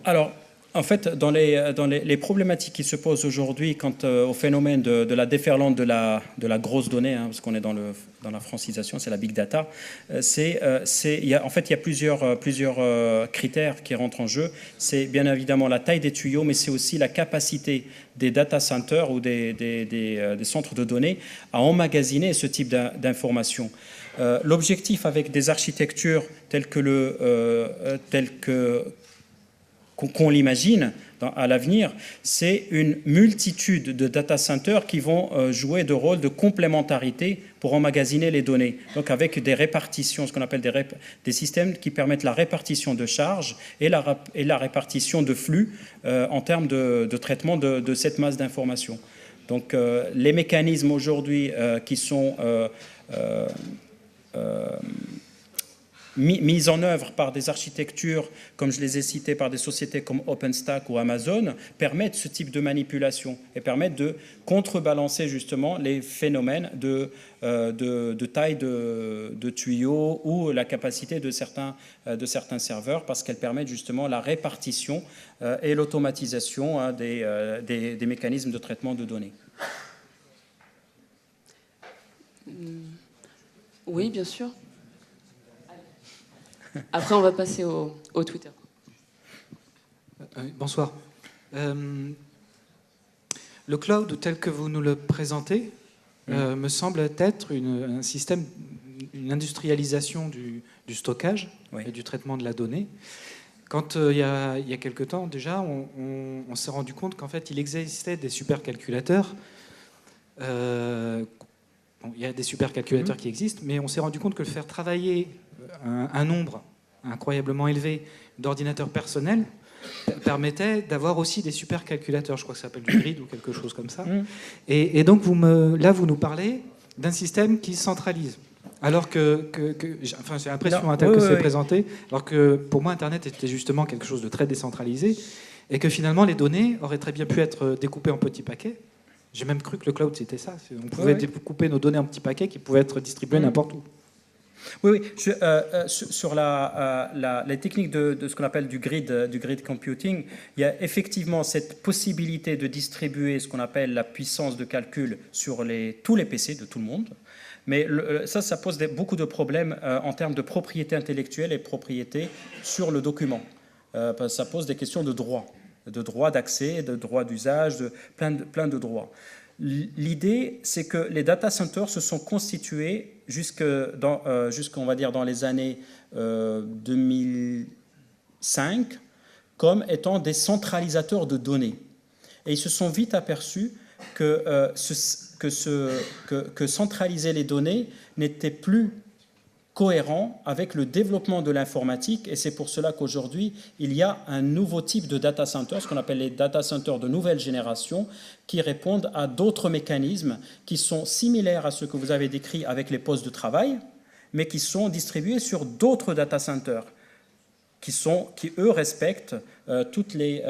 Speaker 4: Alors, en fait, dans les problématiques qui se posent aujourd'hui quant au phénomène de la déferlante de la grosse donnée, hein, parce qu'on est dans la francisation, c'est la big data, en fait, il y a plusieurs critères qui rentrent en jeu. C'est bien évidemment la taille des tuyaux, mais c'est aussi la capacité des data centers ou des centres de données à emmagasiner ce type d'informations. L'objectif avec des architectures telles qu'on l'imagine à l'avenir, c'est une multitude de data centers qui vont jouer de rôle de complémentarité pour emmagasiner les données. Donc avec des répartitions, ce qu'on appelle des systèmes qui permettent la répartition de charges et la répartition de flux en termes de traitement de cette masse d'informations. Donc les mécanismes aujourd'hui qui sont mises en œuvre par des architectures, comme je les ai citées, par des sociétés comme OpenStack ou Amazon, permettent ce type de manipulation et permettent de contrebalancer justement les phénomènes de taille de tuyaux ou la capacité de certains serveurs, parce qu'elles permettent justement la répartition et l'automatisation des mécanismes de traitement de données.
Speaker 1: Oui, bien sûr. Après, on va passer au Twitter.
Speaker 8: Bonsoir. Le cloud tel que vous nous le présentez me semble être un système, une industrialisation du stockage et du traitement de la donnée. Quand il y a quelque temps déjà, on s'est rendu compte qu'en fait, il existait des supercalculateurs. Bon, il y a des supercalculateurs qui existent, mais on s'est rendu compte que faire travailler un nombre incroyablement élevé d'ordinateurs personnels permettait d'avoir aussi des supercalculateurs. Je crois que ça s'appelle du grid ou quelque chose comme ça. Et donc, vous nous parlez d'un système qui centralise. Alors enfin, j'ai l'impression tel que c'est présenté, alors que pour moi, Internet était justement quelque chose de très décentralisé, et que finalement, les données auraient très bien pu être découpées en petits paquets. J'ai même cru que le cloud, c'était ça. On pouvait découper nos données en petits paquets qui pouvaient être distribués n'importe où.
Speaker 4: Oui. Sur la technique de ce qu'on appelle du grid computing, il y a effectivement cette possibilité de distribuer ce qu'on appelle la puissance de calcul sur tous les PC de tout le monde. Mais ça pose beaucoup de problèmes en termes de propriété intellectuelle et propriété sur le document. Ça pose des questions de droit d'accès, de droit d'usage, plein de droits. L'idée, c'est que les data centers se sont constitués jusqu'on va dire dans les années 2005 comme étant des centralisateurs de données. Et ils se sont vite aperçus que centraliser les données n'était plus cohérent avec le développement de l'informatique, et c'est pour cela qu'aujourd'hui, il y a un nouveau type de data center, ce qu'on appelle les data centers de nouvelle génération, qui répondent à d'autres mécanismes qui sont similaires à ce que vous avez décrit avec les postes de travail, mais qui sont distribués sur d'autres data centers, qui eux respectent tous les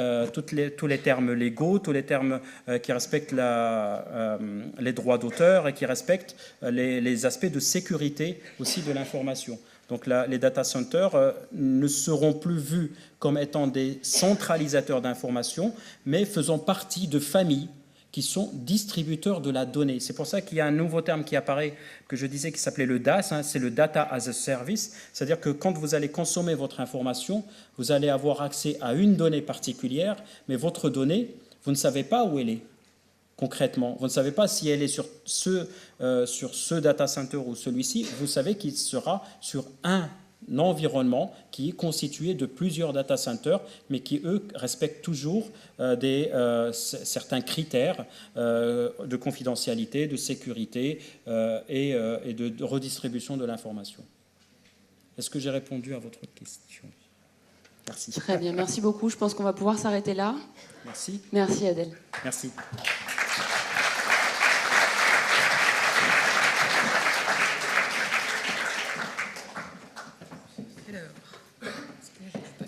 Speaker 4: termes légaux, tous les termes qui respectent les droits d'auteur et qui respectent les aspects de sécurité aussi de l'information. Donc les data centers ne seront plus vus comme étant des centralisateurs d'information, mais faisant partie de familles qui sont distributeurs de la donnée. C'est pour ça qu'il y a un nouveau terme qui apparaît, que je disais, qui s'appelait le DAS, c'est le Data as a Service, c'est-à-dire que quand vous allez consommer votre information, vous allez avoir accès à une donnée particulière, mais votre donnée, vous ne savez pas où elle est concrètement. Vous ne savez pas si elle est sur ce data center ou celui-ci, vous savez qu'il sera sur un environnement qui est constitué de plusieurs data centers, mais qui, eux, respectent toujours certains critères de confidentialité, de sécurité et de redistribution de l'information. Est-ce que j'ai répondu à votre question? Merci.
Speaker 1: Très bien, merci beaucoup. Je pense qu'on va pouvoir s'arrêter là.
Speaker 4: Merci.
Speaker 1: Merci Adèle.
Speaker 4: Merci.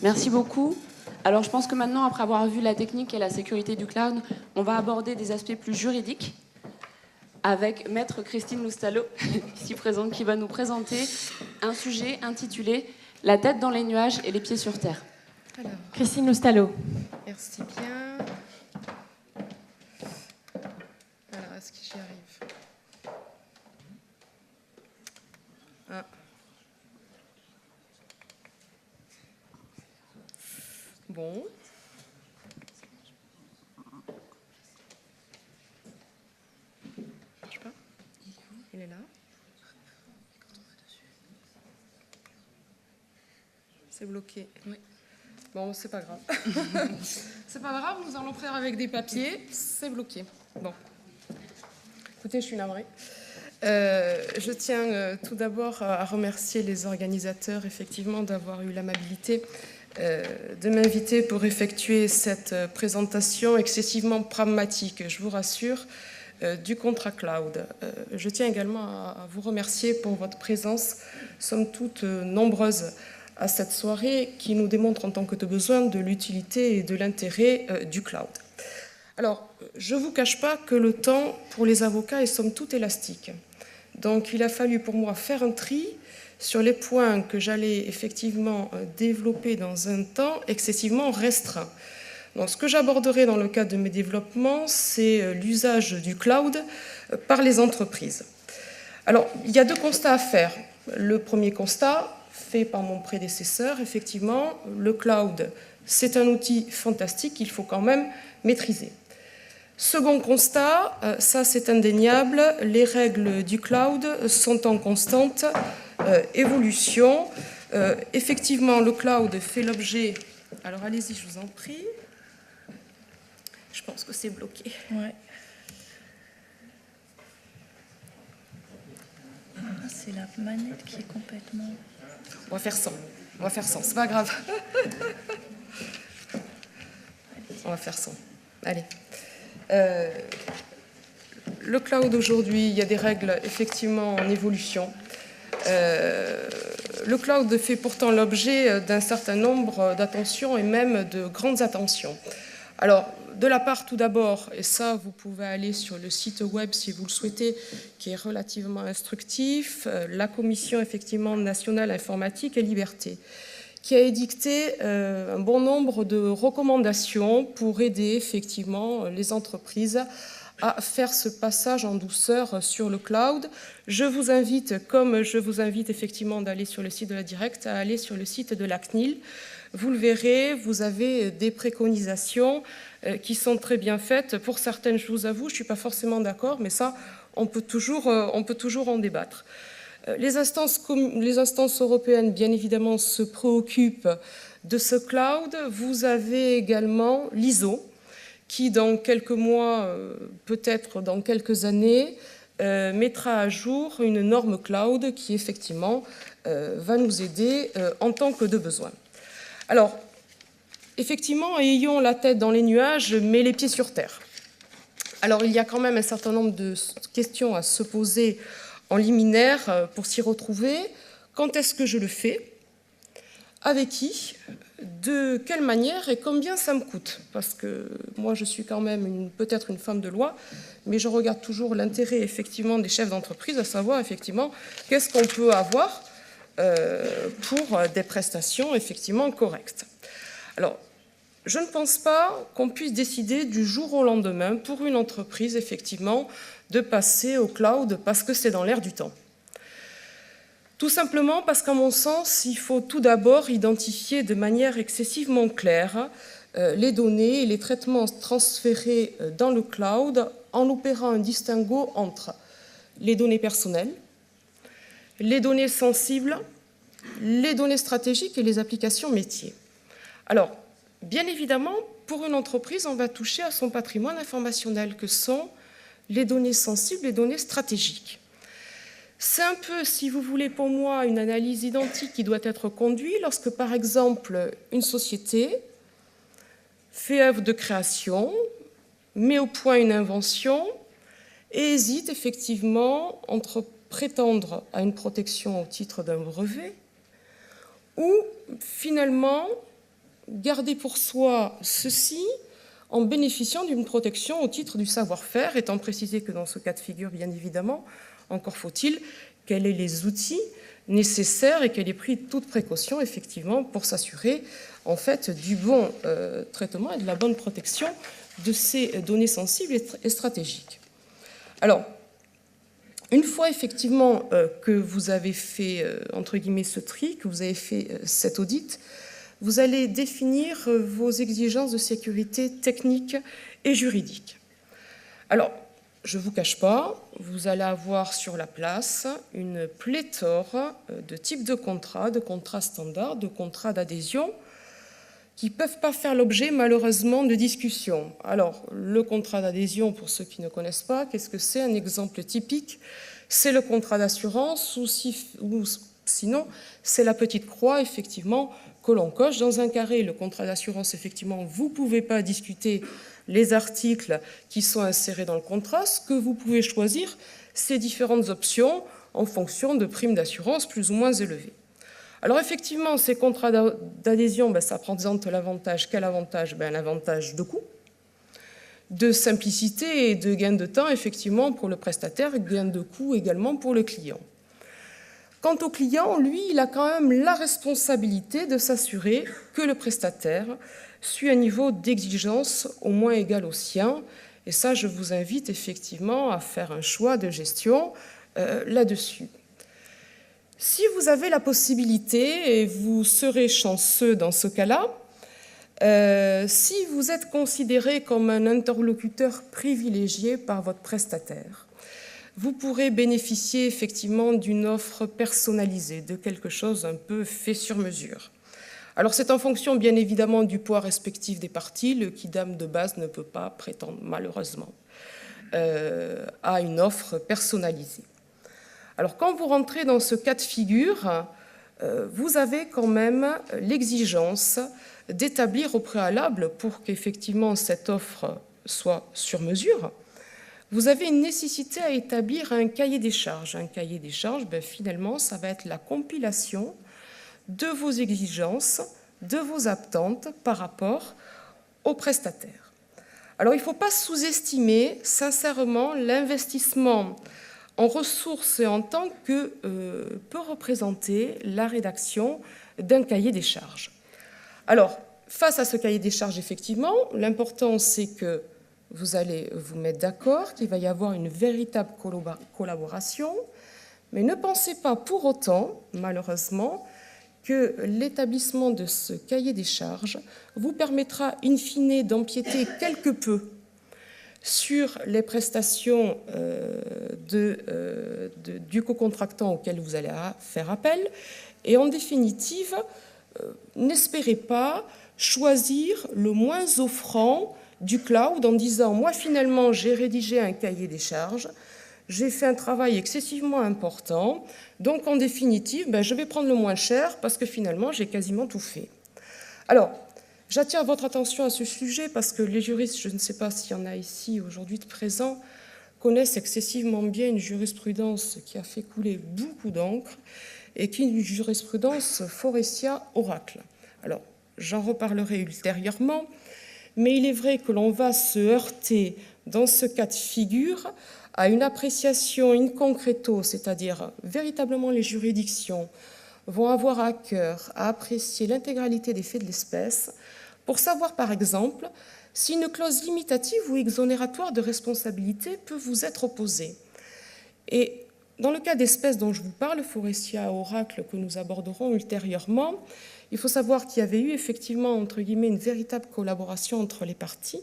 Speaker 1: Merci beaucoup. Alors je pense que maintenant, après avoir vu la technique et la sécurité du cloud, on va aborder des aspects plus juridiques avec Maître Christine Loustalot, ici présente, qui va nous présenter un sujet intitulé « La tête dans les nuages et les pieds sur terre ».
Speaker 2: Alors, Christine Loustalot.
Speaker 5: Merci bien. Alors, est-ce que j'y arrive? Bon. Marche pas? Il est là. C'est bloqué. Oui. Bon, c'est pas grave. C'est pas grave, nous allons faire avec des papiers. C'est bloqué. Bon. Écoutez, je suis navrée. Je tiens tout d'abord à remercier les organisateurs, effectivement, d'avoir eu l'amabilité de m'inviter pour effectuer cette présentation excessivement pragmatique, je vous rassure, du contrat cloud. Je tiens également à vous remercier pour votre présence, somme toute nombreuse, à cette soirée qui nous démontre en tant que de besoin de l'utilité et de l'intérêt du cloud. Alors, je ne vous cache pas que le temps pour les avocats est somme toute élastique. Donc, il a fallu pour moi faire un tri sur les points que j'allais effectivement développer dans un temps excessivement restreint. Donc, ce que j'aborderai dans le cadre de mes développements, c'est l'usage du cloud par les entreprises. Alors, il y a deux constats à faire. Le premier constat, fait par mon prédécesseur, effectivement, le cloud, c'est un outil fantastique qu'il faut quand même maîtriser. Second constat, ça c'est indéniable, les règles du cloud sont en constante évolution. Effectivement, le cloud fait l'objet Alors allez-y, je vous en prie. Je pense que c'est bloqué.
Speaker 9: Ouais. C'est la manette qui est complètement...
Speaker 5: On va faire sans. On va faire sans, c'est pas grave. On va faire sans. Allez. Le cloud aujourd'hui, il y a des règles effectivement en évolution. Le cloud fait pourtant l'objet d'un certain nombre d'attentions et même de grandes attentions. Alors, de la part tout d'abord, et ça vous pouvez aller sur le site web si vous le souhaitez, qui est relativement instructif, la Commission effectivement nationale informatique et liberté, qui a édicté un bon nombre de recommandations pour aider effectivement les entreprises à faire ce passage en douceur sur le cloud. Je vous invite, comme je vous invite effectivement d'aller sur le site de la Direct, à aller sur le site de la CNIL. Vous le verrez, vous avez des préconisations qui sont très bien faites. Pour certaines, je vous avoue, je ne suis pas forcément d'accord, mais ça, on peut toujours en débattre. Les instances européennes, bien évidemment, se préoccupent de ce cloud. Vous avez également l'ISO, qui, dans quelques mois, peut-être dans quelques années, mettra à jour une norme cloud qui, effectivement, va nous aider en tant que de besoin. Alors, effectivement, ayons la tête dans les nuages, mais les pieds sur terre. Alors, il y a quand même un certain nombre de questions à se poser en liminaire pour s'y retrouver. Quand est-ce que je le fais? Avec qui? De quelle manière et combien ça me coûte? Parce que moi, je suis quand même peut-être une femme de loi, mais je regarde toujours l'intérêt effectivement des chefs d'entreprise, à savoir effectivement qu'est-ce qu'on peut avoir pour des prestations effectivement correctes. Alors, je ne pense pas qu'on puisse décider du jour au lendemain pour une entreprise effectivement de passer au cloud parce que c'est dans l'air du temps. Tout simplement parce qu'à mon sens, il faut tout d'abord identifier de manière excessivement claire les données et les traitements transférés dans le cloud en opérant un distinguo entre les données personnelles, les données sensibles, les données stratégiques et les applications métiers. Alors, bien évidemment, pour une entreprise, on va toucher à son patrimoine informationnel, que sont les données sensibles et les données stratégiques. C'est un peu, si vous voulez, pour moi, une analyse identique qui doit être conduite lorsque, par exemple, une société fait œuvre de création, met au point une invention et hésite effectivement entre prétendre à une protection au titre d'un brevet ou finalement garder pour soi ceci en bénéficiant d'une protection au titre du savoir-faire, étant précisé que dans ce cas de figure, bien évidemment, encore faut-il qu'elle ait les outils nécessaires et qu'elle ait pris toute précaution, effectivement, pour s'assurer, en fait, du bon traitement et de la bonne protection de ces données sensibles et stratégiques. Alors, une fois, effectivement, que vous avez fait, entre guillemets, ce tri, que vous avez fait cet audit, vous allez définir vos exigences de sécurité technique et juridique. Alors, je ne vous cache pas, vous allez avoir sur la place une pléthore de types de contrats standards, de contrats d'adhésion, qui ne peuvent pas faire l'objet, malheureusement, de discussions. Alors, le contrat d'adhésion, pour ceux qui ne connaissent pas, qu'est-ce que c'est? Un exemple typique, c'est le contrat d'assurance, ou sinon, c'est la petite croix, effectivement, que l'on coche dans un carré. Le contrat d'assurance, effectivement, vous ne pouvez pas discuter les articles qui sont insérés dans le contrat. Ce que vous pouvez choisir, c'est différentes options en fonction de primes d'assurance plus ou moins élevées. Alors effectivement, ces contrats d'adhésion, ça présente l'avantage. Quel avantage? L'avantage de coût, de simplicité et de gain de temps, effectivement, pour le prestataire, gain de coût également pour le client. Quant au client, lui, il a quand même la responsabilité de s'assurer que le prestataire suit un niveau d'exigence au moins égal au sien. Et ça, je vous invite effectivement à faire un choix de gestion là-dessus. Si vous avez la possibilité, et vous serez chanceux dans ce cas-là, si vous êtes considéré comme un interlocuteur privilégié par votre prestataire, vous pourrez bénéficier effectivement d'une offre personnalisée, de quelque chose un peu fait sur mesure. Alors c'est en fonction bien évidemment du poids respectif des parties. Le Kidam de base ne peut pas prétendre malheureusement à une offre personnalisée. Alors quand vous rentrez dans ce cas de figure, vous avez quand même l'exigence d'établir au préalable, pour qu'effectivement cette offre soit sur mesure, vous avez une nécessité à établir un cahier des charges. Un cahier des charges, finalement, ça va être la compilation de vos exigences, de vos attentes par rapport aux prestataires. Alors il ne faut pas sous-estimer sincèrement l'investissement en ressources et en temps que peut représenter la rédaction d'un cahier des charges. Alors, face à ce cahier des charges, effectivement, l'important c'est que vous allez vous mettre d'accord, qu'il va y avoir une véritable collaboration, mais ne pensez pas pour autant, malheureusement, que l'établissement de ce cahier des charges vous permettra in fine d'empiéter quelque peu sur les prestations du co-contractant auquel vous allez faire appel. Et en définitive, n'espérez pas choisir le moins offrant du cloud en disant « moi finalement j'ai rédigé un cahier des charges, j'ai fait un travail excessivement important, donc en définitive je vais prendre le moins cher parce que finalement j'ai quasiment tout fait ». Alors, j'attire votre attention à ce sujet parce que les juristes, je ne sais pas s'il y en a ici aujourd'hui de présents, connaissent excessivement bien une jurisprudence qui a fait couler beaucoup d'encre et qui est une jurisprudence Forestia-Oracle. Alors, j'en reparlerai ultérieurement, mais il est vrai que l'on va se heurter dans ce cas de figure à une appréciation in concreto, c'est-à-dire véritablement les juridictions vont avoir à cœur à apprécier l'intégralité des faits de l'espèce pour savoir, par exemple, si une clause limitative ou exonératoire de responsabilité peut vous être opposée. Et dans le cas d'espèces dont je vous parle, Forestia-Oracle, que nous aborderons ultérieurement, il faut savoir qu'il y avait eu effectivement, entre guillemets, une véritable collaboration entre les parties.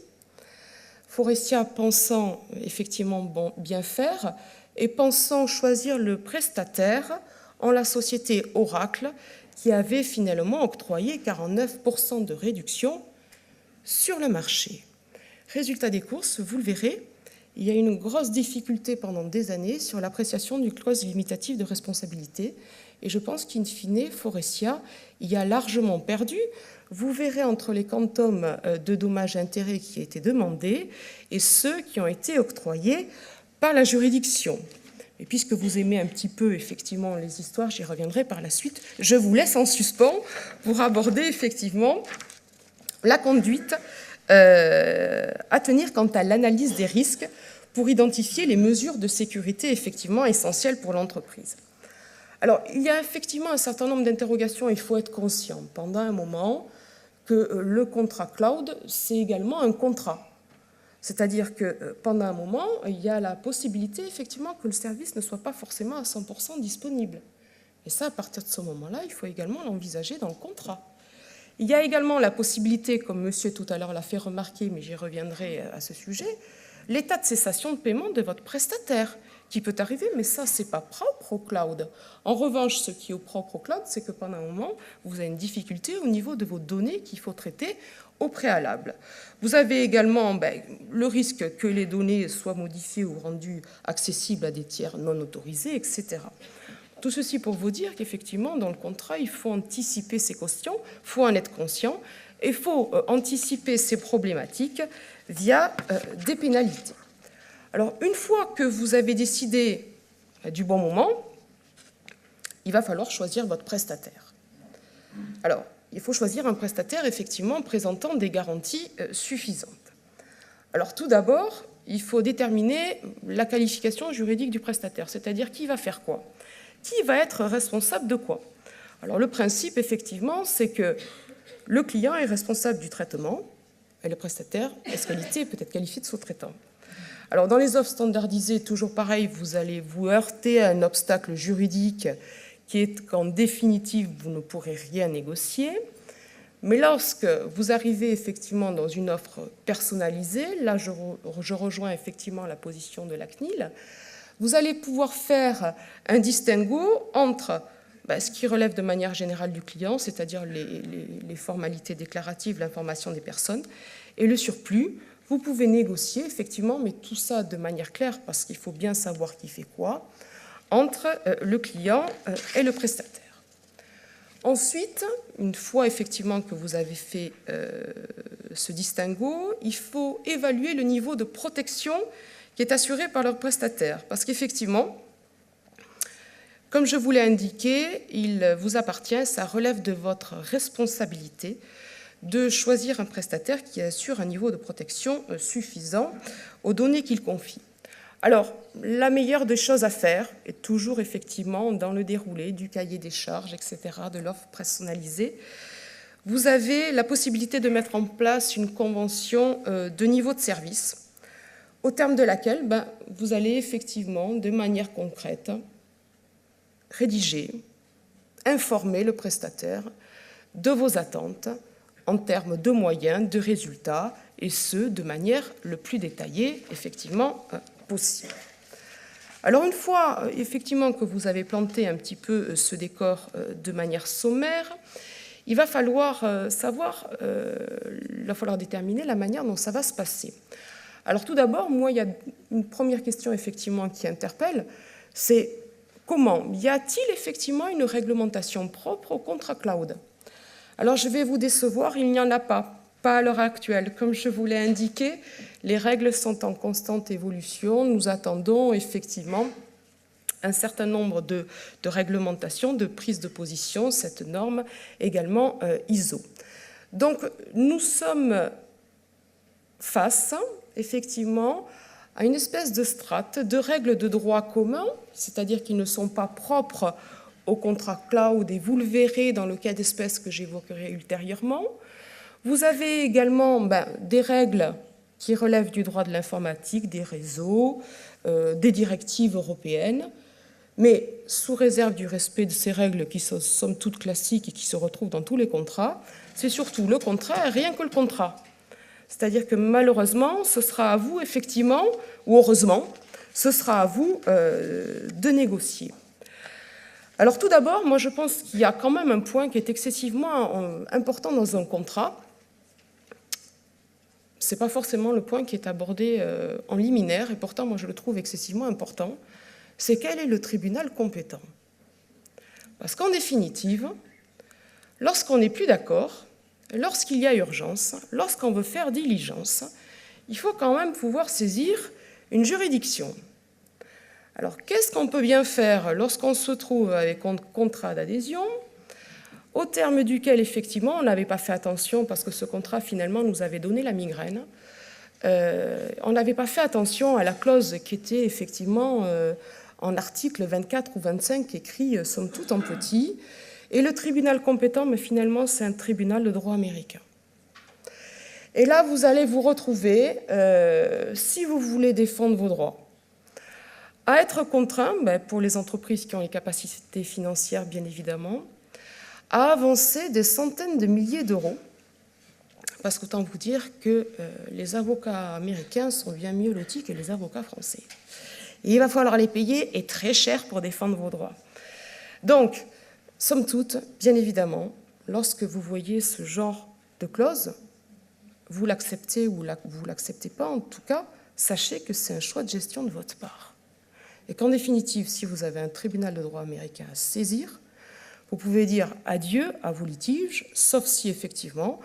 Speaker 5: Forestia pensant effectivement bien faire et pensant choisir le prestataire en la société Oracle qui avait finalement octroyé 49% de réduction sur le marché. Résultat des courses, vous le verrez, il y a une grosse difficulté pendant des années sur l'appréciation du clause limitative de responsabilité. Et je pense qu'in fine, Forestia y a largement perdu. Vous verrez entre les quantums de dommages-intérêts qui étaient demandés et ceux qui ont été octroyés par la juridiction. Et puisque vous aimez un petit peu effectivement les histoires, j'y reviendrai par la suite, je vous laisse en suspens pour aborder effectivement la conduite à tenir quant à l'analyse des risques pour identifier les mesures de sécurité effectivement essentielles pour l'entreprise. Alors, il y a effectivement un certain nombre d'interrogations, il faut être conscient pendant un moment que le contrat cloud, c'est également un contrat. C'est-à-dire que pendant un moment, il y a la possibilité effectivement que le service ne soit pas forcément à 100% disponible. Et ça, à partir de ce moment-là, il faut également l'envisager dans le contrat. Il y a également la possibilité, comme monsieur tout à l'heure l'a fait remarquer, mais j'y reviendrai à ce sujet, l'état de cessation de paiement de votre prestataire, qui peut arriver, mais ça, ce n'est pas propre au cloud. En revanche, ce qui est propre au cloud, c'est que pendant un moment, vous avez une difficulté au niveau de vos données qu'il faut traiter au préalable. Vous avez également le risque que les données soient modifiées ou rendues accessibles à des tiers non autorisés, etc. Tout ceci pour vous dire qu'effectivement, dans le contrat, il faut anticiper ces questions, il faut en être conscient, et il faut anticiper ces problématiques via des pénalités. Alors, une fois que vous avez décidé du bon moment, il va falloir choisir votre prestataire. Alors, il faut choisir un prestataire, effectivement, présentant des garanties suffisantes. Alors, tout d'abord, il faut déterminer la qualification juridique du prestataire, c'est-à-dire qui va faire quoi, qui va être responsable de quoi. Alors, le principe, effectivement, c'est que le client est responsable du traitement et le prestataire, est peut-être qualifié de sous-traitant. Alors, dans les offres standardisées, toujours pareil, vous allez vous heurter à un obstacle juridique qui est qu'en définitive, vous ne pourrez rien négocier. Mais lorsque vous arrivez effectivement dans une offre personnalisée, là je rejoins effectivement la position de la CNIL, vous allez pouvoir faire un distinguo entre ce qui relève de manière générale du client, c'est-à-dire les formalités déclaratives, l'information des personnes, et le surplus, vous pouvez négocier, effectivement, mais tout ça de manière claire, parce qu'il faut bien savoir qui fait quoi, entre le client et le prestataire. Ensuite, une fois effectivement que vous avez fait ce distinguo, il faut évaluer le niveau de protection qui est assuré par leur prestataire, parce qu'effectivement, comme je vous l'ai indiqué, il vous appartient, ça relève de votre responsabilité de choisir un prestataire qui assure un niveau de protection suffisant aux données qu'il confie. Alors, la meilleure des choses à faire est toujours effectivement dans le déroulé du cahier des charges, etc., de l'offre personnalisée. Vous avez la possibilité de mettre en place une convention de niveau de service, au terme de laquelle vous allez effectivement, de manière concrète, rédiger, informer le prestataire de vos attentes en termes de moyens, de résultats, et ce, de manière le plus détaillée, effectivement, possible. Alors, une fois, effectivement, que vous avez planté un petit peu ce décor de manière sommaire, il va falloir déterminer la manière dont ça va se passer. Alors, tout d'abord, moi, il y a une première question, effectivement, qui interpelle, c'est comment? Y a-t-il effectivement une réglementation propre au contrat cloud? Alors, je vais vous décevoir, il n'y en a pas à l'heure actuelle. Comme je vous l'ai indiqué, les règles sont en constante évolution. Nous attendons effectivement un certain nombre de réglementations, de prises de position, cette norme également ISO. Donc, nous sommes face, effectivement, à une espèce de strate de règles de droit commun, c'est-à-dire qui ne sont pas propres au contrat cloud, et vous le verrez dans le cas d'espèce que j'évoquerai ultérieurement. Vous avez également des règles qui relèvent du droit de l'informatique, des réseaux, des directives européennes, mais sous réserve du respect de ces règles qui sont somme toute classiques et qui se retrouvent dans tous les contrats, c'est surtout le contrat et rien que le contrat. C'est-à-dire que malheureusement, ce sera à vous, effectivement, ou heureusement, ce sera à vous de négocier. Alors tout d'abord, moi je pense qu'il y a quand même un point qui est excessivement important dans un contrat. Ce n'est pas forcément le point qui est abordé en liminaire, et pourtant moi je le trouve excessivement important, c'est quel est le tribunal compétent. Parce qu'en définitive, lorsqu'on n'est plus d'accord, lorsqu'il y a urgence, lorsqu'on veut faire diligence, il faut quand même pouvoir saisir une juridiction. Alors, qu'est-ce qu'on peut bien faire lorsqu'on se trouve avec un contrat d'adhésion, au terme duquel, effectivement, on n'avait pas fait attention parce que ce contrat, finalement, nous avait donné la migraine. On n'avait pas fait attention à la clause qui était, effectivement, en article 24 ou 25, écrit, somme toute, en petit. Et le tribunal compétent, mais finalement, c'est un tribunal de droit américain. Et là, vous allez vous retrouver, si vous voulez défendre vos droits, à être contraint, pour les entreprises qui ont les capacités financières, bien évidemment, à avancer des centaines de milliers d'euros, parce qu'autant vous dire que les avocats américains sont bien mieux lotis que les avocats français. Et il va falloir les payer, et très cher, pour défendre vos droits. Donc, somme toute, bien évidemment, lorsque vous voyez ce genre de clause, vous l'acceptez ou vous ne l'acceptez pas, en tout cas, sachez que c'est un choix de gestion de votre part. Et qu'en définitive, si vous avez un tribunal de droit américain à saisir, vous pouvez dire adieu à vos litiges, sauf si effectivement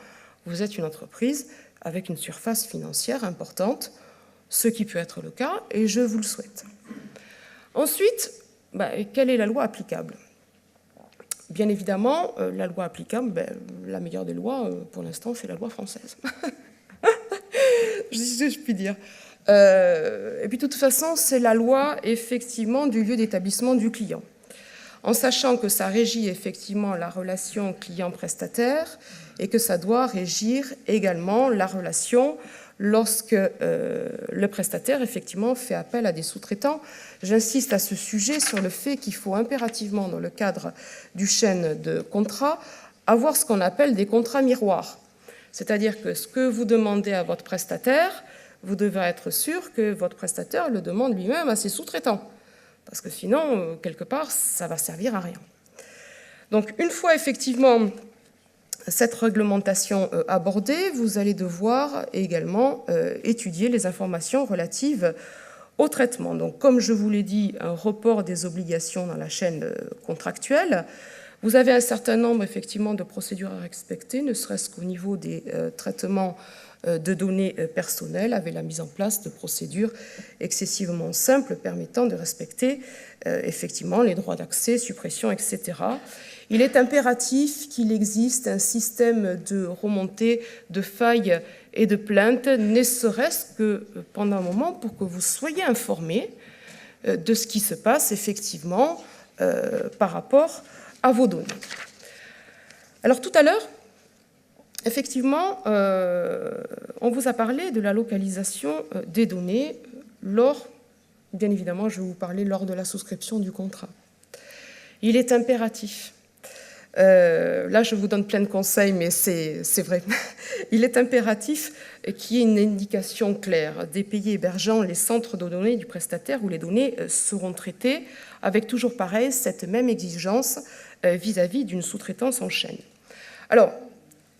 Speaker 5: vous êtes une entreprise avec une surface financière importante, ce qui peut être le cas, et je vous le souhaite. Ensuite, quelle est la loi applicable ? Bien évidemment, la loi applicable, la meilleure des lois, pour l'instant, c'est la loi française. je puis dire. Et puis, de toute façon, c'est la loi, effectivement, du lieu d'établissement du client. En sachant que ça régit, effectivement, la relation client-prestataire et que ça doit régir également la relation lorsque le prestataire, effectivement, fait appel à des sous-traitants. J'insiste à ce sujet sur le fait qu'il faut impérativement, dans le cadre du chêne de contrat, avoir ce qu'on appelle des contrats miroirs. C'est-à-dire que ce que vous demandez à votre prestataire, vous devez être sûr que votre prestataire le demande lui-même à ses sous-traitants. Parce que sinon, quelque part, ça va servir à rien. Donc une fois effectivement cette réglementation abordée, vous allez devoir également étudier les informations relatives au traitement. Donc comme je vous l'ai dit, un report des obligations dans la chaîne contractuelle. Vous avez un certain nombre effectivement de procédures à respecter, ne serait-ce qu'au niveau des traitements de données personnelles, avec la mise en place de procédures excessivement simples permettant de respecter effectivement les droits d'accès, suppression, etc. Il est impératif qu'il existe un système de remontée de failles et de plaintes, ne serait-ce que pendant un moment pour que vous soyez informés de ce qui se passe effectivement par rapport à vos données. Alors tout à l'heure, effectivement, on vous a parlé de la localisation des données lors, bien évidemment, je vais vous parler lors de la souscription du contrat. Il est impératif. Là, je vous donne plein de conseils, mais c'est vrai. Il est impératif qu'il y ait une indication claire des pays hébergeant les centres de données du prestataire où les données seront traitées, avec toujours pareil, cette même exigence vis-à-vis d'une sous-traitance en chaîne. Alors,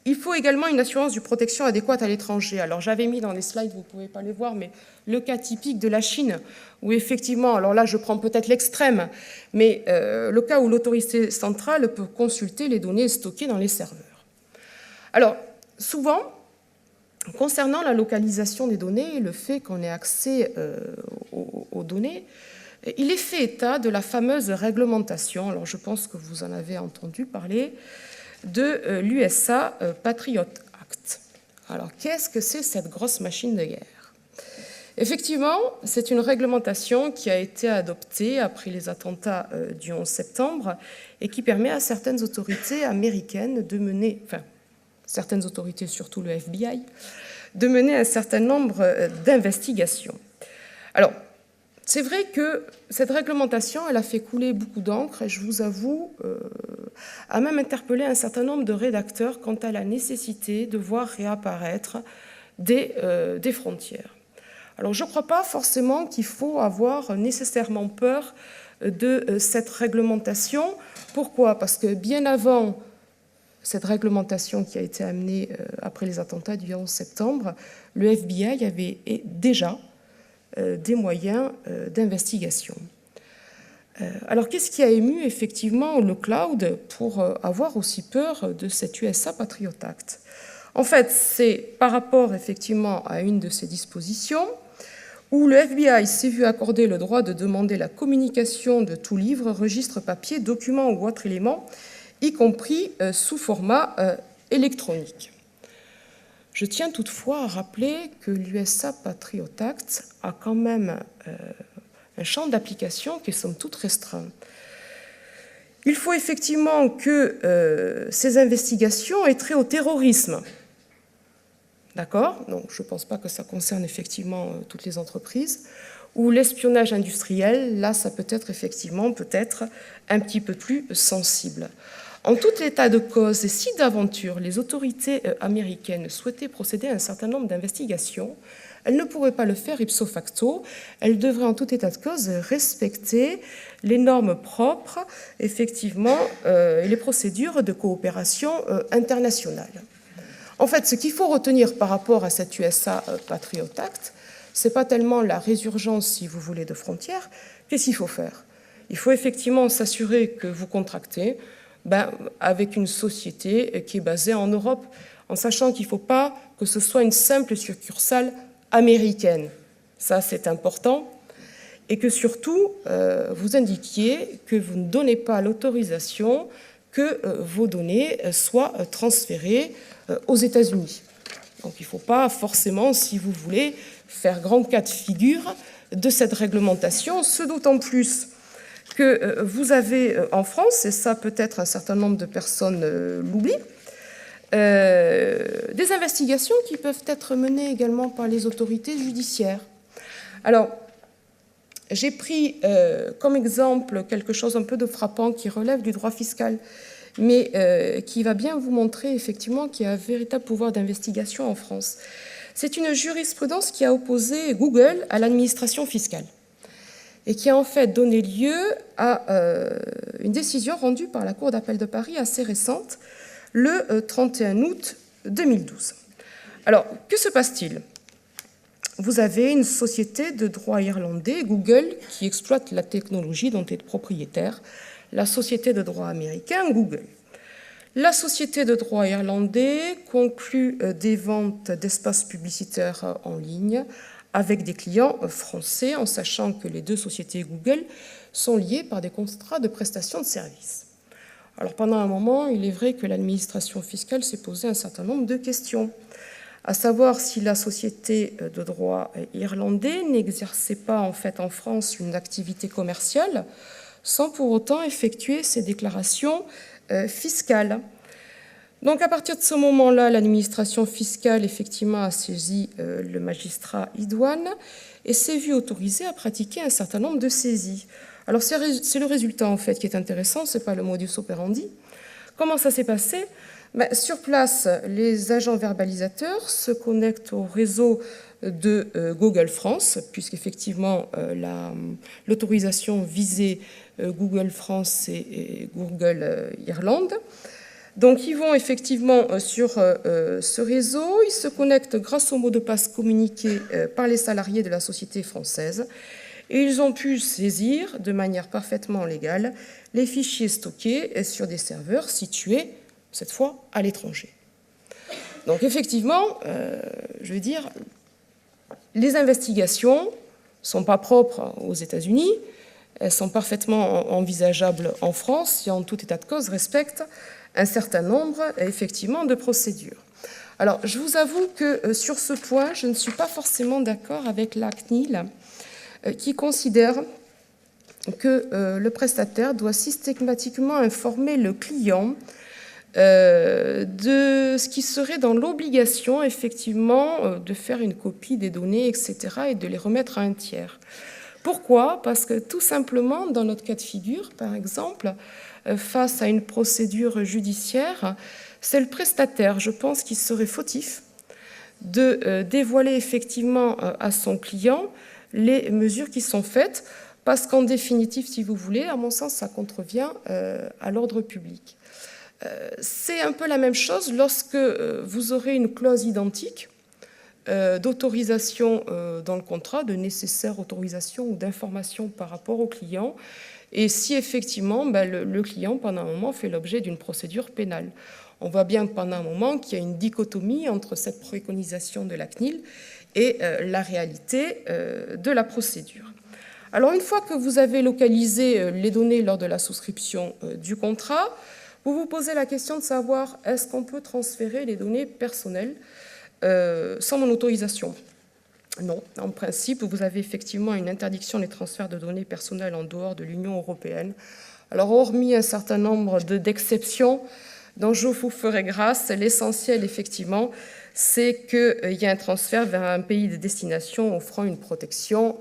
Speaker 5: il faut également une assurance de protection adéquate à l'étranger. Alors, j'avais mis dans les slides, vous ne pouvez pas les voir, mais le cas typique de la Chine, où effectivement, alors là, je prends peut-être l'extrême, mais le cas où l'autorité centrale peut consulter les données stockées dans les serveurs. Alors, souvent, concernant la localisation des données et le fait qu'on ait accès aux données, il est fait état de la fameuse réglementation, alors je pense que vous en avez entendu parler, de l'USA Patriot Act. Alors, qu'est-ce que c'est cette grosse machine de guerre? Effectivement, c'est une réglementation qui a été adoptée après les attentats du 11 septembre et qui permet à certaines autorités américaines de mener, enfin, certaines autorités, surtout le FBI, de mener un certain nombre d'investigations. Alors, c'est vrai que cette réglementation, elle a fait couler beaucoup d'encre et je vous avoue, a même interpellé un certain nombre de rédacteurs quant à la nécessité de voir réapparaître des frontières. Alors je ne crois pas forcément qu'il faut avoir nécessairement peur de cette réglementation. Pourquoi? Parce que bien avant cette réglementation qui a été amenée après les attentats du 11 septembre, le FBI avait déjà des moyens d'investigation. Alors, qu'est-ce qui a ému effectivement le cloud pour avoir aussi peur de cet USA Patriot Act? En fait, c'est par rapport effectivement à une de ces dispositions où le FBI s'est vu accorder le droit de demander la communication de tout livre, registre papier, document ou autre élément, y compris sous format électronique. Je tiens toutefois à rappeler que l'USA Patriot Act a quand même un champ d'application qui est somme toute restreint. Il faut effectivement que ces investigations aient trait au terrorisme. D'accord? Donc je ne pense pas que ça concerne effectivement toutes les entreprises. Ou l'espionnage industriel, là ça peut être effectivement un petit peu plus sensible. En tout état de cause, et si d'aventure les autorités américaines souhaitaient procéder à un certain nombre d'investigations, elles ne pourraient pas le faire ipso facto, elles devraient en tout état de cause respecter les normes propres, effectivement, et les procédures de coopération internationale. En fait, ce qu'il faut retenir par rapport à cette USA Patriot Act, ce n'est pas tellement la résurgence, si vous voulez, de frontières. Qu'est-ce qu'il faut faire? Il faut effectivement s'assurer que vous contractez avec une société qui est basée en Europe, en sachant qu'il ne faut pas que ce soit une simple succursale américaine. Ça, c'est important. Et que surtout, vous indiquiez que vous ne donnez pas l'autorisation que vos données soient transférées aux États-Unis. Donc il ne faut pas forcément, si vous voulez, faire grand cas de figure de cette réglementation, ce d'autant plus que vous avez en France, et ça peut-être un certain nombre de personnes l'oublient, des investigations qui peuvent être menées également par les autorités judiciaires. Alors, j'ai pris comme exemple quelque chose un peu de frappant qui relève du droit fiscal, mais qui va bien vous montrer effectivement qu'il y a un véritable pouvoir d'investigation en France. C'est une jurisprudence qui a opposé Google à l'administration fiscale. et qui a en fait donné lieu à une décision rendue par la Cour d'appel de Paris assez récente, le 31 août 2012. Alors, que se passe-t-il ? Vous avez une société de droit irlandais, Google, qui exploite la technologie dont est propriétaire la société de droit américain, Google. La société de droit irlandais conclut des ventes d'espaces publicitaires en ligne avec des clients français, en sachant que les deux sociétés Google sont liées par des contrats de prestation de services. Alors pendant un moment, il est vrai que l'administration fiscale s'est posé un certain nombre de questions, à savoir si la société de droit irlandais n'exerçait pas en fait en France une activité commerciale sans pour autant effectuer ses déclarations fiscales. Donc à partir de ce moment-là, l'administration fiscale effectivement a saisi le magistrat idoine et s'est vue autorisée à pratiquer un certain nombre de saisies. Alors c'est le résultat en fait qui est intéressant, c'est pas le modus operandi. Comment ça s'est passé ? Sur place, les agents verbalisateurs se connectent au réseau de Google France, puisqu'effectivement l'autorisation visait Google France et Google Irlande. Donc ils vont effectivement sur ce réseau, ils se connectent grâce au mot de passe communiqué par les salariés de la société française et ils ont pu saisir de manière parfaitement légale les fichiers stockés sur des serveurs situés, cette fois, à l'étranger. Donc effectivement, je veux dire, les investigations ne sont pas propres aux États-Unis, elles sont parfaitement envisageables en France et en tout état de cause respectent un certain nombre, effectivement, de procédures. Alors, je vous avoue que sur ce point, je ne suis pas forcément d'accord avec la CNIL, qui considère que le prestataire doit systématiquement informer le client de ce qui serait dans l'obligation, effectivement, de faire une copie des données, etc., et de les remettre à un tiers. Pourquoi ? Parce que tout simplement, dans notre cas de figure, par exemple, face à une procédure judiciaire, c'est le prestataire, je pense, qui serait fautif de dévoiler effectivement à son client les mesures qui sont faites, parce qu'en définitive, si vous voulez, à mon sens, ça contrevient à l'ordre public. C'est un peu la même chose lorsque vous aurez une clause identique d'autorisation dans le contrat, de nécessaire autorisation ou d'information par rapport au client, et si effectivement le client, pendant un moment, fait l'objet d'une procédure pénale. On voit bien pendant un moment qu'il y a une dichotomie entre cette préconisation de la CNIL et la réalité de la procédure. Alors, une fois que vous avez localisé les données lors de la souscription du contrat, vous vous posez la question de savoir est-ce qu'on peut transférer les données personnelles sans mon autorisation ? Non, en principe, vous avez effectivement une interdiction des transferts de données personnelles en dehors de l'Union européenne. Alors, hormis un certain nombre d'exceptions dont je vous ferai grâce, l'essentiel, effectivement, c'est qu'il y a un transfert vers un pays de destination offrant une protection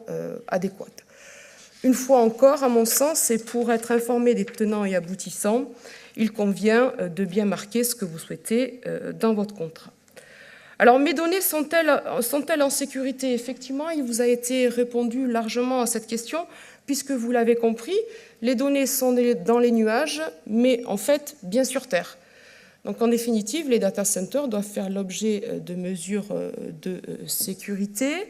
Speaker 5: adéquate. Une fois encore, à mon sens, c'est pour être informé des tenants et aboutissants, il convient de bien marquer ce que vous souhaitez dans votre contrat. Alors, mes données sont-elles en sécurité ? Effectivement, il vous a été répondu largement à cette question, puisque vous l'avez compris, les données sont dans les nuages, mais en fait, bien sur Terre. Donc, en définitive, les data centers doivent faire l'objet de mesures de sécurité.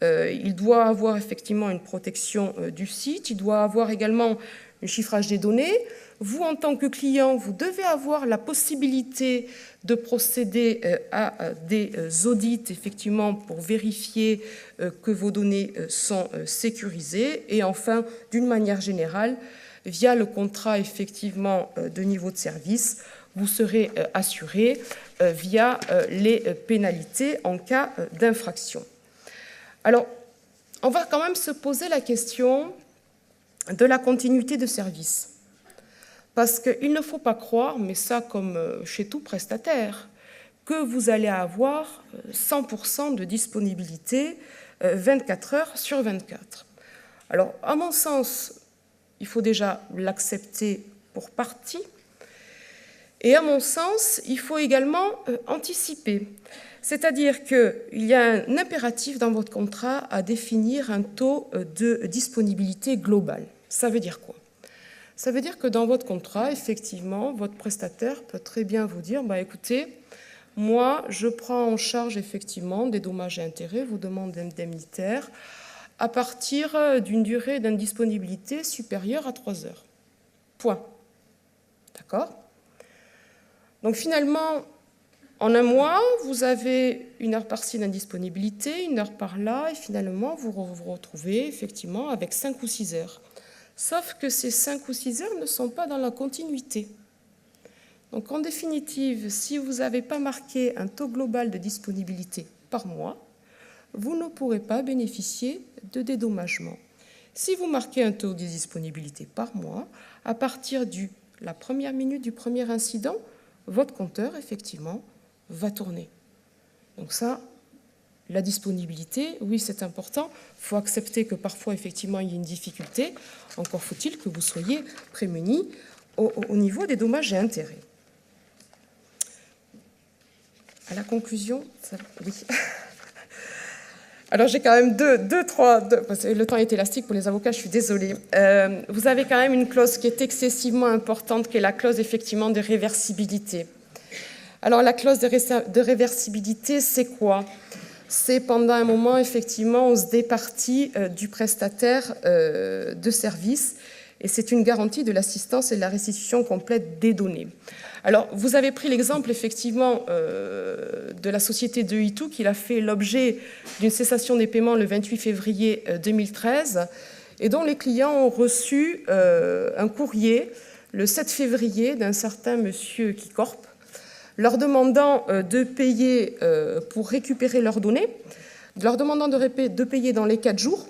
Speaker 5: Il doit avoir effectivement une protection du site, il doit avoir également un chiffrage des données. Vous, en tant que client, vous devez avoir la possibilité de procéder à des audits, effectivement, pour vérifier que vos données sont sécurisées. Et enfin, d'une manière générale, via le contrat, effectivement, de niveau de service, vous serez assuré via les pénalités en cas d'infraction. Alors, on va quand même se poser la question de la continuité de service. Parce qu'il ne faut pas croire, mais ça comme chez tout prestataire, que vous allez avoir 100% de disponibilité 24 heures sur 24. Alors, à mon sens, il faut déjà l'accepter pour partie. Et à mon sens, il faut également anticiper. C'est-à-dire qu'il y a un impératif dans votre contrat à définir un taux de disponibilité global. Ça veut dire quoi? Ça veut dire que dans votre contrat, effectivement, votre prestataire peut très bien vous dire, écoutez, moi, je prends en charge effectivement des dommages et intérêts, vos demandes indemnitaires, à partir d'une durée d'indisponibilité supérieure à 3 heures. Point. D'accord? Donc finalement, en un mois, vous avez 1 heure par-ci d'indisponibilité, 1 heure par-là, et finalement, vous vous retrouvez effectivement avec 5 ou 6 heures. Sauf que ces 5 ou 6 heures ne sont pas dans la continuité. Donc en définitive, si vous n'avez pas marqué un taux global de disponibilité par mois, vous ne pourrez pas bénéficier de dédommagement. Si vous marquez un taux de disponibilité par mois, à partir de la première minute du premier incident, votre compteur, effectivement, va tourner. Donc ça, la disponibilité, oui, c'est important. Il faut accepter que parfois, effectivement, il y a une difficulté. Encore faut-il que vous soyez prémunis au niveau des dommages et intérêts. À la conclusion, oui. Alors j'ai quand même parce que le temps est élastique pour les avocats, je suis désolée. Vous avez quand même une clause qui est excessivement importante, qui est la clause effectivement de réversibilité. Alors la clause de réversibilité, c'est quoi? C'est pendant un moment, effectivement, on se départit du prestataire de service et c'est une garantie de l'assistance et de la restitution complète des données. Alors, vous avez pris l'exemple, effectivement, de la société de Itou, qui a fait l'objet d'une cessation des paiements le 28 février 2013, et dont les clients ont reçu un courrier le 7 février d'un certain monsieur Kicorp, leur demandant de payer pour récupérer leurs données, leur demandant de payer dans les 4 jours,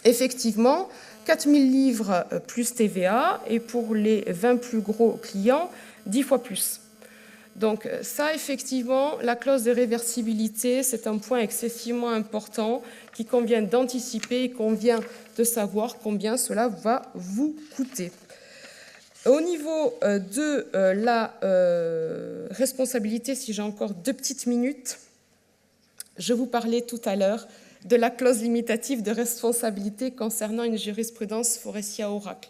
Speaker 5: effectivement, 4 000 livres plus TVA, et pour les 20 plus gros clients, 10 fois plus. Donc ça, effectivement, la clause de réversibilité, c'est un point excessivement important qu'il convient d'anticiper et convient de savoir combien cela va vous coûter. Au niveau de la responsabilité, si j'ai encore 2 petites minutes, je vous parlais tout à l'heure de la clause limitative de responsabilité concernant une jurisprudence Forestia-Oracle.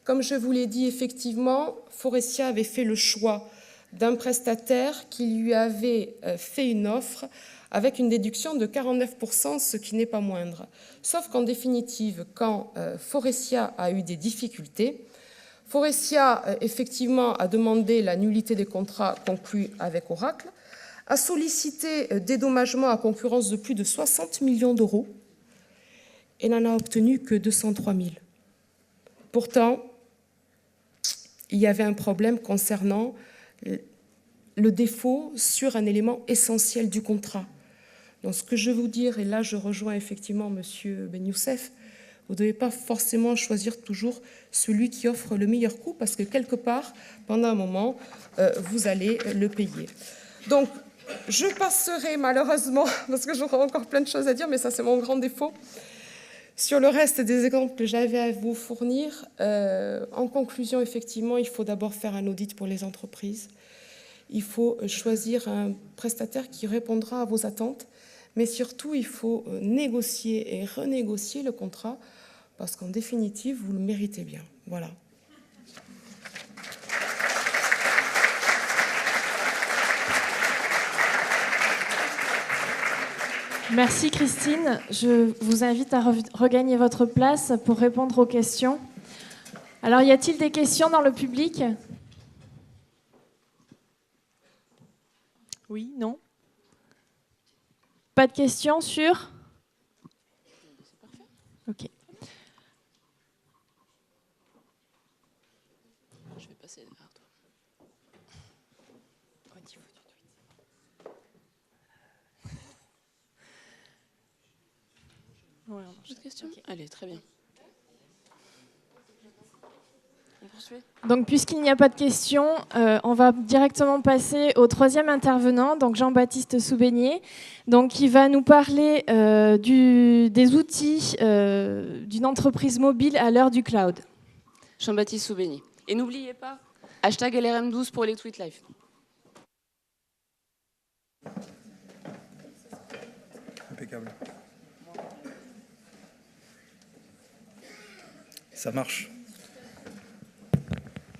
Speaker 5: Comme je vous l'ai dit, effectivement, Forestia avait fait le choix d'un prestataire qui lui avait fait une offre avec une déduction de 49%, ce qui n'est pas moindre. Sauf qu'en définitive, quand Forestia a eu des difficultés, Forestia, effectivement, a demandé la nullité des contrats conclus avec Oracle, a sollicité dédommagement à concurrence de plus de 60 millions d'euros et n'en a obtenu que 203 000. Pourtant, il y avait un problème concernant le défaut sur un élément essentiel du contrat. Donc ce que je veux vous dire, et là je rejoins effectivement M. Ben Youssef, vous ne devez pas forcément choisir toujours celui qui offre le meilleur coût, parce que quelque part, pendant un moment, vous allez le payer. Donc, je passerai malheureusement, parce que j'aurai encore plein de choses à dire, mais ça c'est mon grand défaut, sur le reste des exemples que j'avais à vous fournir. En conclusion, effectivement, il faut d'abord faire un audit pour les entreprises. Il faut choisir un prestataire qui répondra à vos attentes, mais surtout, il faut négocier et renégocier le contrat, parce qu'en définitive, vous le méritez bien. Voilà.
Speaker 2: Merci Christine. Je vous invite à regagner votre place pour répondre aux questions. Alors, y a-t-il des questions dans le public? Oui, non? Pas de questions sur? Ok.
Speaker 1: Je vais passer derrière toi. Ouais, autre question? Okay. Allez, très bien. On poursuit.
Speaker 2: Donc, puisqu'il n'y a pas de questions, on va directement passer au troisième intervenant, donc Jean-Baptiste Soubenier, donc qui va nous parler des outils d'une entreprise mobile à l'heure du cloud.
Speaker 1: Jean-Baptiste Soubenier. Et n'oubliez pas Hashtag LRM12 pour les tweets live.
Speaker 10: Impeccable. Ça marche.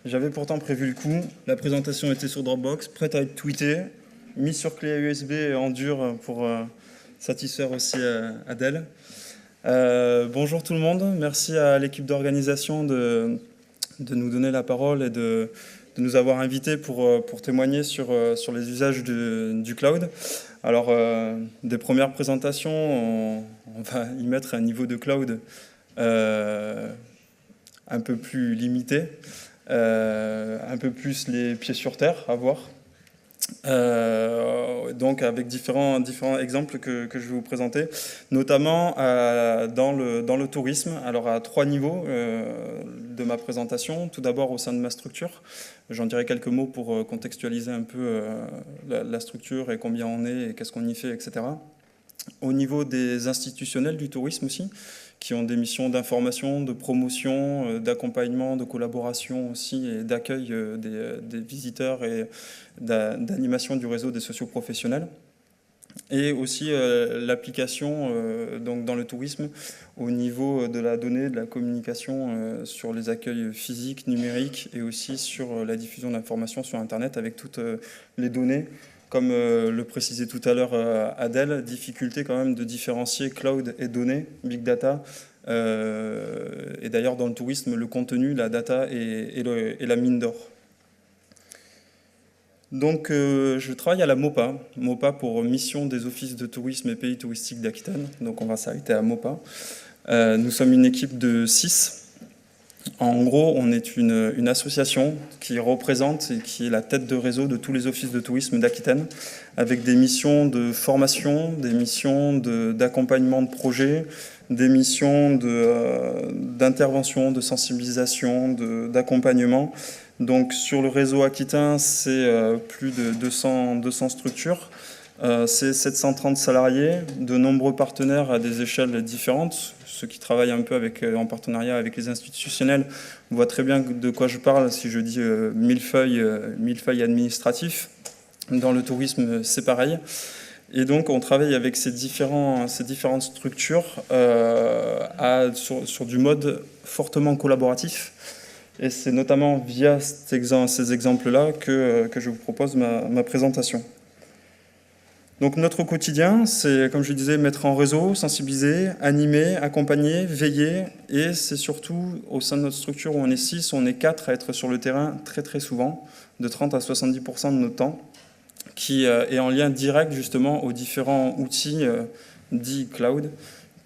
Speaker 10: J'avais pourtant prévu le coup. La présentation était sur Dropbox, prête à être tweetée, mise sur clé USB en dur pour satisfaire aussi Adèle. Bonjour tout le monde. Merci à l'équipe d'organisation de nous donner la parole et de nous avoir invités pour témoigner sur les usages du cloud. Alors, des premières présentations, on va y mettre un niveau de cloud un peu plus limité, un peu plus les pieds sur terre à voir. Donc avec différents exemples que je vais vous présenter, notamment dans le tourisme. Alors à 3 niveaux de ma présentation. Tout d'abord au sein de ma structure. J'en dirai quelques mots pour contextualiser un peu la structure et combien on est et qu'est-ce qu'on y fait, etc. Au niveau des institutionnels du tourisme aussi, qui ont des missions d'information, de promotion, d'accompagnement, de collaboration aussi et d'accueil des visiteurs et d'animation du réseau des socioprofessionnels. Et aussi l'application donc dans le tourisme au niveau de la donnée, de la communication sur les accueils physiques, numériques et aussi sur la diffusion d'informations sur Internet avec toutes les données. Comme le précisait tout à l'heure Adèle, difficulté quand même de différencier cloud et données, big data. Et d'ailleurs dans le tourisme, le contenu, la data et la mine d'or. Donc je travaille à la MOPA pour Mission des Offices de Tourisme et Pays Touristiques d'Aquitaine. Donc on va s'arrêter à MOPA. Nous sommes une équipe de 6. En gros, on est une association qui représente et qui est la tête de réseau de tous les offices de tourisme d'Aquitaine, avec des missions de formation, des missions d'accompagnement de projets, des missions d'intervention, de sensibilisation, d'accompagnement. Donc sur le réseau aquitain, c'est plus de 200 structures. C'est 730 salariés, de nombreux partenaires à des échelles différentes. Ceux qui travaillent un peu en partenariat avec les institutionnels voient très bien de quoi je parle si je dis millefeuille administratif. Dans le tourisme, c'est pareil. Et donc, on travaille avec ces différentes structures sur du mode fortement collaboratif. Et c'est notamment via ces exemples-là que je vous propose ma présentation. Donc notre quotidien, c'est, comme je disais, mettre en réseau, sensibiliser, animer, accompagner, veiller. Et c'est surtout, au sein de notre structure où on est 6, on est 4 à être sur le terrain très très souvent, de 30 à 70% de notre temps, qui est en lien direct justement aux différents outils dits cloud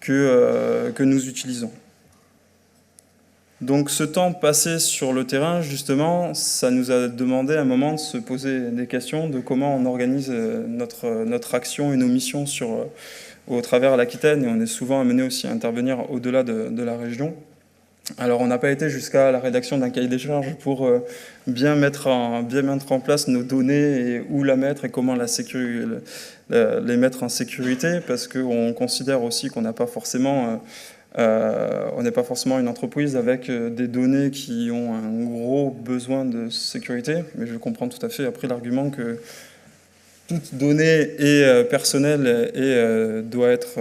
Speaker 10: que nous utilisons. Donc ce temps passé sur le terrain, justement, ça nous a demandé à un moment de se poser des questions de comment on organise notre action et nos missions au travers de l'Aquitaine. Et on est souvent amené aussi à intervenir au-delà de la région. Alors on n'a pas été jusqu'à la rédaction d'un cahier des charges pour bien mettre en place nos données et où la mettre et comment les mettre en sécurité, parce qu'on considère aussi qu'on n'a pas forcément... on n'est pas forcément une entreprise avec des données qui ont un gros besoin de sécurité, mais je comprends tout à fait après l'argument que toute donnée est personnelle et doit être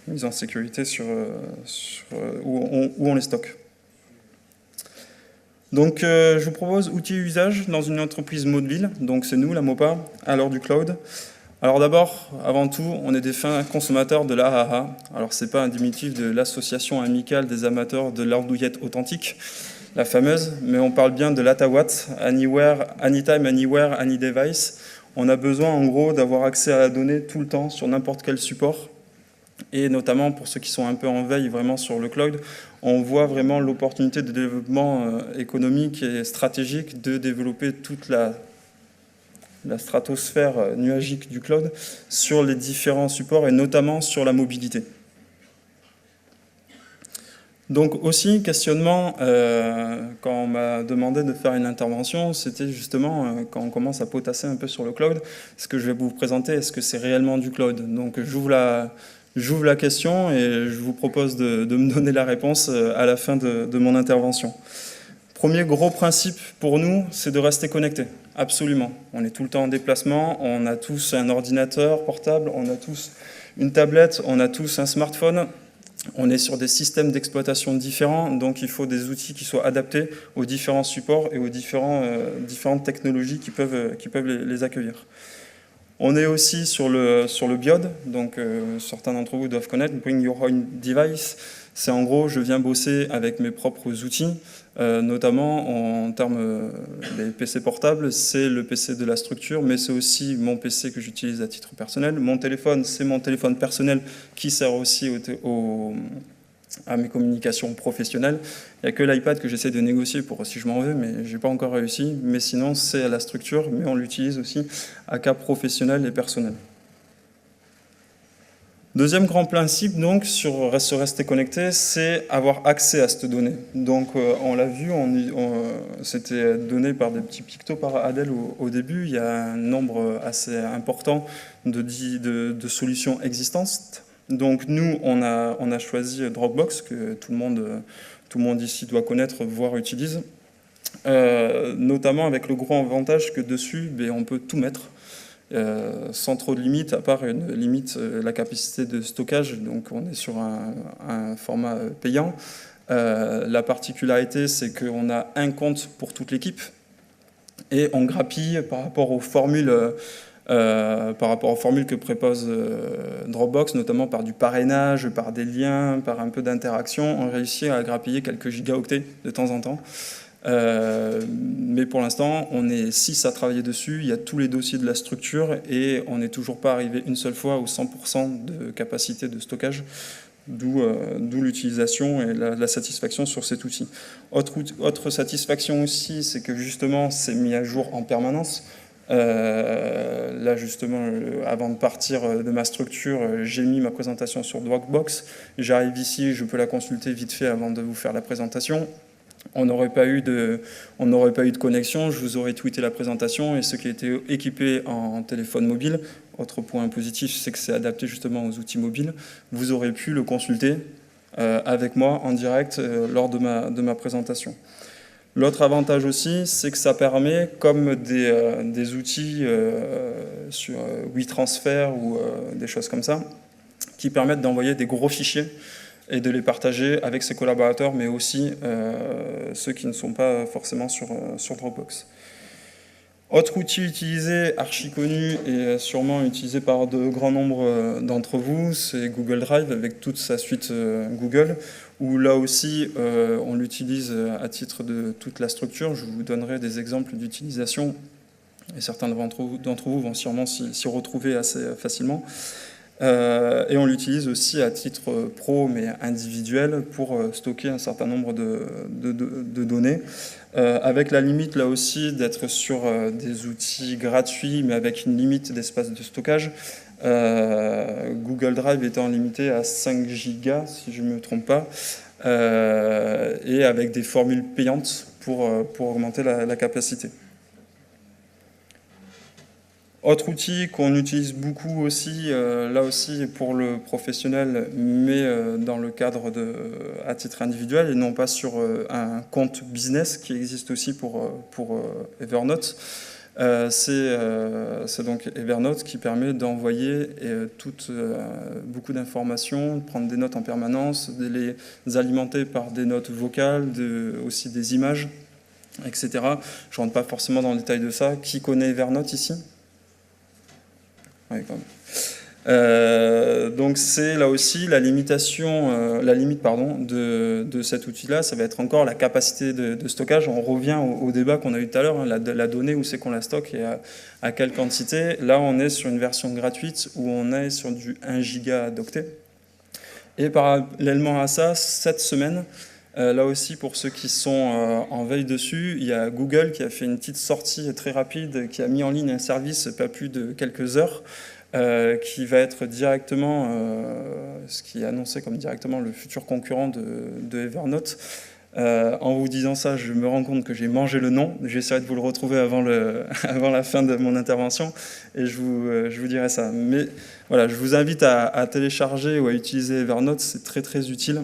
Speaker 10: mise en sécurité où on les stocke. Donc je vous propose outils et usages dans une entreprise mobile, donc c'est nous, la MOPA, à l'heure du cloud. Alors d'abord, avant tout, on est des fins consommateurs de l'AAA. Alors c'est pas un diminutif de l'association amicale des amateurs de l'andouillette authentique, la fameuse, mais on parle bien de l'ATAWAT, Anywhere, Anytime, Anywhere, Any Device. On a besoin en gros d'avoir accès à la donnée tout le temps sur n'importe quel support. Et notamment pour ceux qui sont un peu en veille vraiment sur le cloud, on voit vraiment l'opportunité de développement économique et stratégique de développer toute la stratosphère nuagique du cloud sur les différents supports et notamment sur la mobilité. Donc aussi, questionnement, quand on m'a demandé de faire une intervention, c'était justement quand on commence à potasser un peu sur le cloud, ce que je vais vous présenter, est-ce que c'est réellement du cloud? Donc j'ouvre la question et je vous propose de me donner la réponse à la fin de mon intervention. Premier gros principe pour nous, c'est de rester connecté, absolument. On est tout le temps en déplacement, on a tous un ordinateur portable, on a tous une tablette, on a tous un smartphone. On est sur des systèmes d'exploitation différents, donc il faut des outils qui soient adaptés aux différents supports et aux différentes technologies qui peuvent les accueillir. On est aussi sur le BIOD, donc certains d'entre vous doivent connaître, Bring Your Own Device. C'est en gros, je viens bosser avec mes propres outils, notamment en termes des PC portables, c'est le PC de la structure, mais c'est aussi mon PC que j'utilise à titre personnel. Mon téléphone, c'est mon téléphone personnel qui sert aussi à mes communications professionnelles. Il n'y a que l'iPad que j'essaie de négocier pour si je m'en vais, mais je n'ai pas encore réussi. Mais sinon, c'est à la structure, mais on l'utilise aussi à cas professionnel et personnel. Deuxième grand principe, donc, sur se rester connecté, c'est avoir accès à cette donnée. Donc, on l'a vu, c'était donné par des petits pictos par Adèle au début. Il y a un nombre assez important de solutions existantes. Donc, nous, on a choisi Dropbox, que tout le monde ici doit connaître, voire utilise. Notamment avec le gros avantage que dessus, on peut tout mettre. Sans trop de limites, à part une limite, la capacité de stockage. Donc on est sur un format payant. La particularité, c'est qu'on a un compte pour toute l'équipe et on grappille par rapport aux formules que propose Dropbox, notamment par du parrainage, par des liens, par un peu d'interaction. On réussit à grappiller quelques gigaoctets de temps en temps. Mais pour l'instant, on est 6 à travailler dessus, il y a tous les dossiers de la structure et on n'est toujours pas arrivé une seule fois aux 100% de capacité de stockage, d'où l'utilisation et la satisfaction sur cet outil. Autre satisfaction aussi, c'est que justement, c'est mis à jour en permanence. Là justement, avant de partir de ma structure, j'ai mis ma présentation sur Dropbox. J'arrive ici, je peux la consulter vite fait avant de vous faire la présentation. On n'aurait pas eu de connexion, je vous aurais tweeté la présentation et ceux qui étaient équipés en téléphone mobile, autre point positif, c'est que c'est adapté justement aux outils mobiles, vous aurez pu le consulter avec moi en direct lors de ma présentation. L'autre avantage aussi, c'est que ça permet, comme des outils sur WeTransfer ou des choses comme ça, qui permettent d'envoyer des gros fichiers et de les partager avec ses collaborateurs, mais aussi ceux qui ne sont pas forcément sur Dropbox. Autre outil utilisé, archi connu et sûrement utilisé par de grands nombres d'entre vous, c'est Google Drive avec toute sa suite Google, où là aussi on l'utilise à titre de toute la structure. Je vous donnerai des exemples d'utilisation et certains d'entre vous vont sûrement s'y retrouver assez facilement. Et on l'utilise aussi à titre pro mais individuel pour stocker un certain nombre de données, avec la limite là aussi d'être sur des outils gratuits mais avec une limite d'espace de stockage. Google Drive étant limité à 5 gigas si je ne me trompe pas, et avec des formules payantes pour augmenter la capacité. Autre outil qu'on utilise beaucoup aussi, là aussi pour le professionnel, mais dans le cadre à titre individuel et non pas sur un compte business qui existe aussi pour Evernote. C'est donc Evernote qui permet d'envoyer beaucoup d'informations, de prendre des notes en permanence, de les alimenter par des notes vocales, aussi des images, etc. Je ne rentre pas forcément dans le détail de ça. Qui connaît Evernote ici ? Oui, quand même. Donc c'est là aussi la limite de cet outil-là, ça va être encore la capacité de stockage. On revient au débat qu'on a eu tout à l'heure, la donnée, où c'est qu'on la stocke et à quelle quantité. Là, on est sur une version gratuite où on est sur du 1 giga d'octet. Et parallèlement à ça, cette semaine, là aussi, pour ceux qui sont en veille dessus, il y a Google qui a fait une petite sortie très rapide, qui a mis en ligne un service pas plus de quelques heures, qui va être directement, ce qui est annoncé comme directement le futur concurrent de Evernote. En vous disant ça, je me rends compte que j'ai mangé le nom. J'essaierai de vous le retrouver avant la fin de mon intervention et je vous dirai ça. Mais voilà, je vous invite à télécharger ou à utiliser Evernote, c'est très très utile.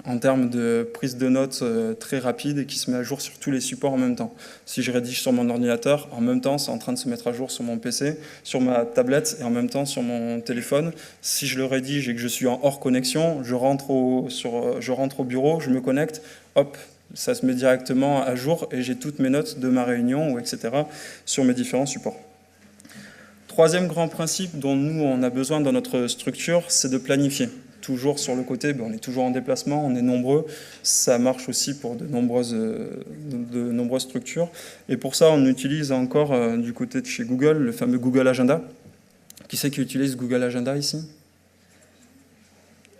Speaker 10: en termes de prise de notes très rapide et qui se met à jour sur tous les supports en même temps. Si je rédige sur mon ordinateur, en même temps, c'est en train de se mettre à jour sur mon PC, sur ma tablette et en même temps sur mon téléphone. Si je le rédige et que je suis en hors connexion, je rentre au bureau, je me connecte, hop, ça se met directement à jour et j'ai toutes mes notes de ma réunion, ou etc. sur mes différents supports. Troisième grand principe dont nous, on a besoin dans notre structure, c'est de planifier. Toujours sur le côté, on est toujours en déplacement, on est nombreux. Ça marche aussi pour de nombreuses structures. Et pour ça, on utilise encore du côté de chez Google, le fameux Google Agenda. Qui c'est qui utilise Google Agenda ici ?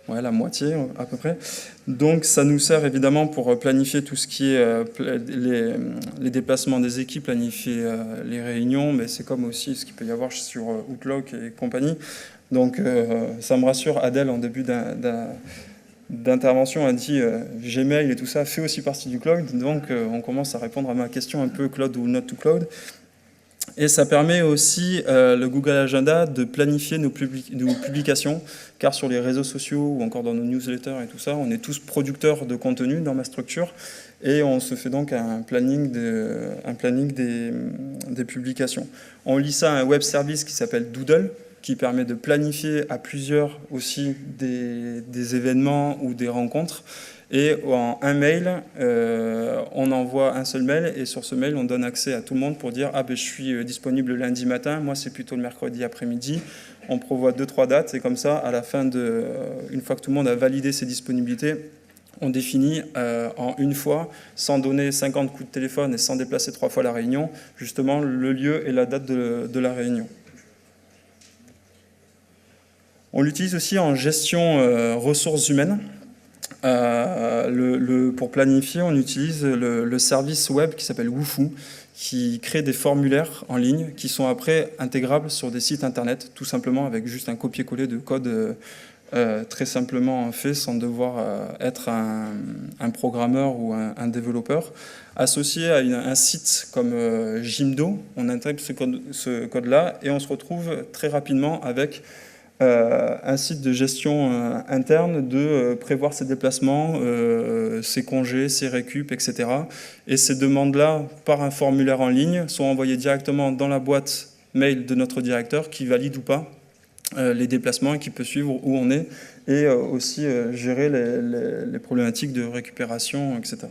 Speaker 10: Ouais, la moitié à peu près. Donc ça nous sert évidemment pour planifier tout ce qui est les déplacements des équipes, planifier les réunions, mais c'est comme aussi ce qu'il peut y avoir sur Outlook et compagnie. Donc ça me rassure, Adèle en début d'intervention a dit Gmail et tout ça fait aussi partie du cloud, donc on commence à répondre à ma question un peu cloud ou not to cloud. Et ça permet aussi, le Google Agenda, de planifier nos publications, car sur les réseaux sociaux ou encore dans nos newsletters et tout ça, on est tous producteurs de contenu dans ma structure, et on se fait donc un planning des publications. On lit ça à un web service qui s'appelle Doodle, qui permet de planifier à plusieurs aussi des événements ou des rencontres. Et en un mail, on envoie un seul mail, et sur ce mail, on donne accès à tout le monde pour dire « Ah ben je suis disponible lundi matin, moi c'est plutôt le mercredi après-midi ». On prévoit 2-3 dates, et comme ça, à la fin une fois que tout le monde a validé ses disponibilités, on définit en une fois, sans donner 50 coups de téléphone et sans déplacer 3 fois la réunion, justement le lieu et la date de la réunion. On l'utilise aussi en gestion ressources humaines. Pour planifier, on utilise le service web qui s'appelle Wufoo, qui crée des formulaires en ligne qui sont après intégrables sur des sites internet, tout simplement avec juste un copier-coller de code très simplement fait, sans devoir être un programmeur ou un développeur. Associé à un site comme Jimdo, on intègre ce code-là et on se retrouve très rapidement avec un site de gestion interne de prévoir ses déplacements, ses congés, ses récup, etc. Et ces demandes-là, par un formulaire en ligne, sont envoyées directement dans la boîte mail de notre directeur qui valide ou pas les déplacements et qui peut suivre où on est et aussi gérer les problématiques de récupération, etc.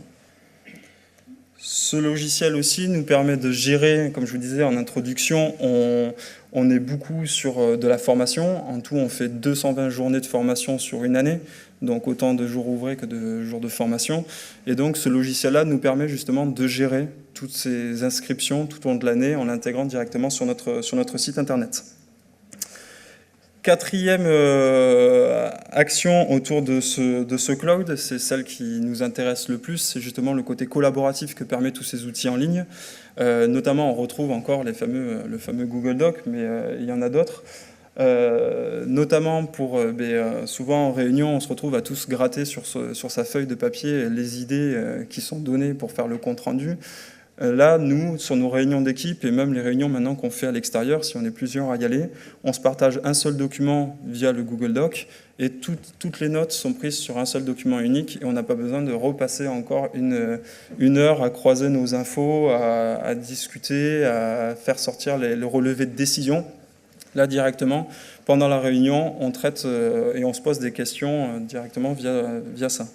Speaker 10: Ce logiciel aussi nous permet de gérer, comme je vous disais en introduction, on est beaucoup sur de la formation. En tout, on fait 220 journées de formation sur une année, donc autant de jours ouvrés que de jours de formation. Et donc ce logiciel-là nous permet justement de gérer toutes ces inscriptions tout au long de l'année en l'intégrant directement sur notre site internet. Quatrième action autour de ce cloud, c'est celle qui nous intéresse le plus, c'est justement le côté collaboratif que permet tous ces outils en ligne. Notamment, on retrouve encore le fameux Google Doc, mais il y en a d'autres. Notamment souvent en réunion, on se retrouve à tous gratter sur sa feuille de papier les idées qui sont données pour faire le compte-rendu. Là, nous, sur nos réunions d'équipe et même les réunions maintenant qu'on fait à l'extérieur, si on est plusieurs à y aller, on se partage un seul document via le Google Doc et toutes les notes sont prises sur un seul document unique et on n'a pas besoin de repasser encore une heure à croiser nos infos, à discuter, à faire sortir le relevé de décision. Là, directement, pendant la réunion, on traite et on se pose des questions directement via ça.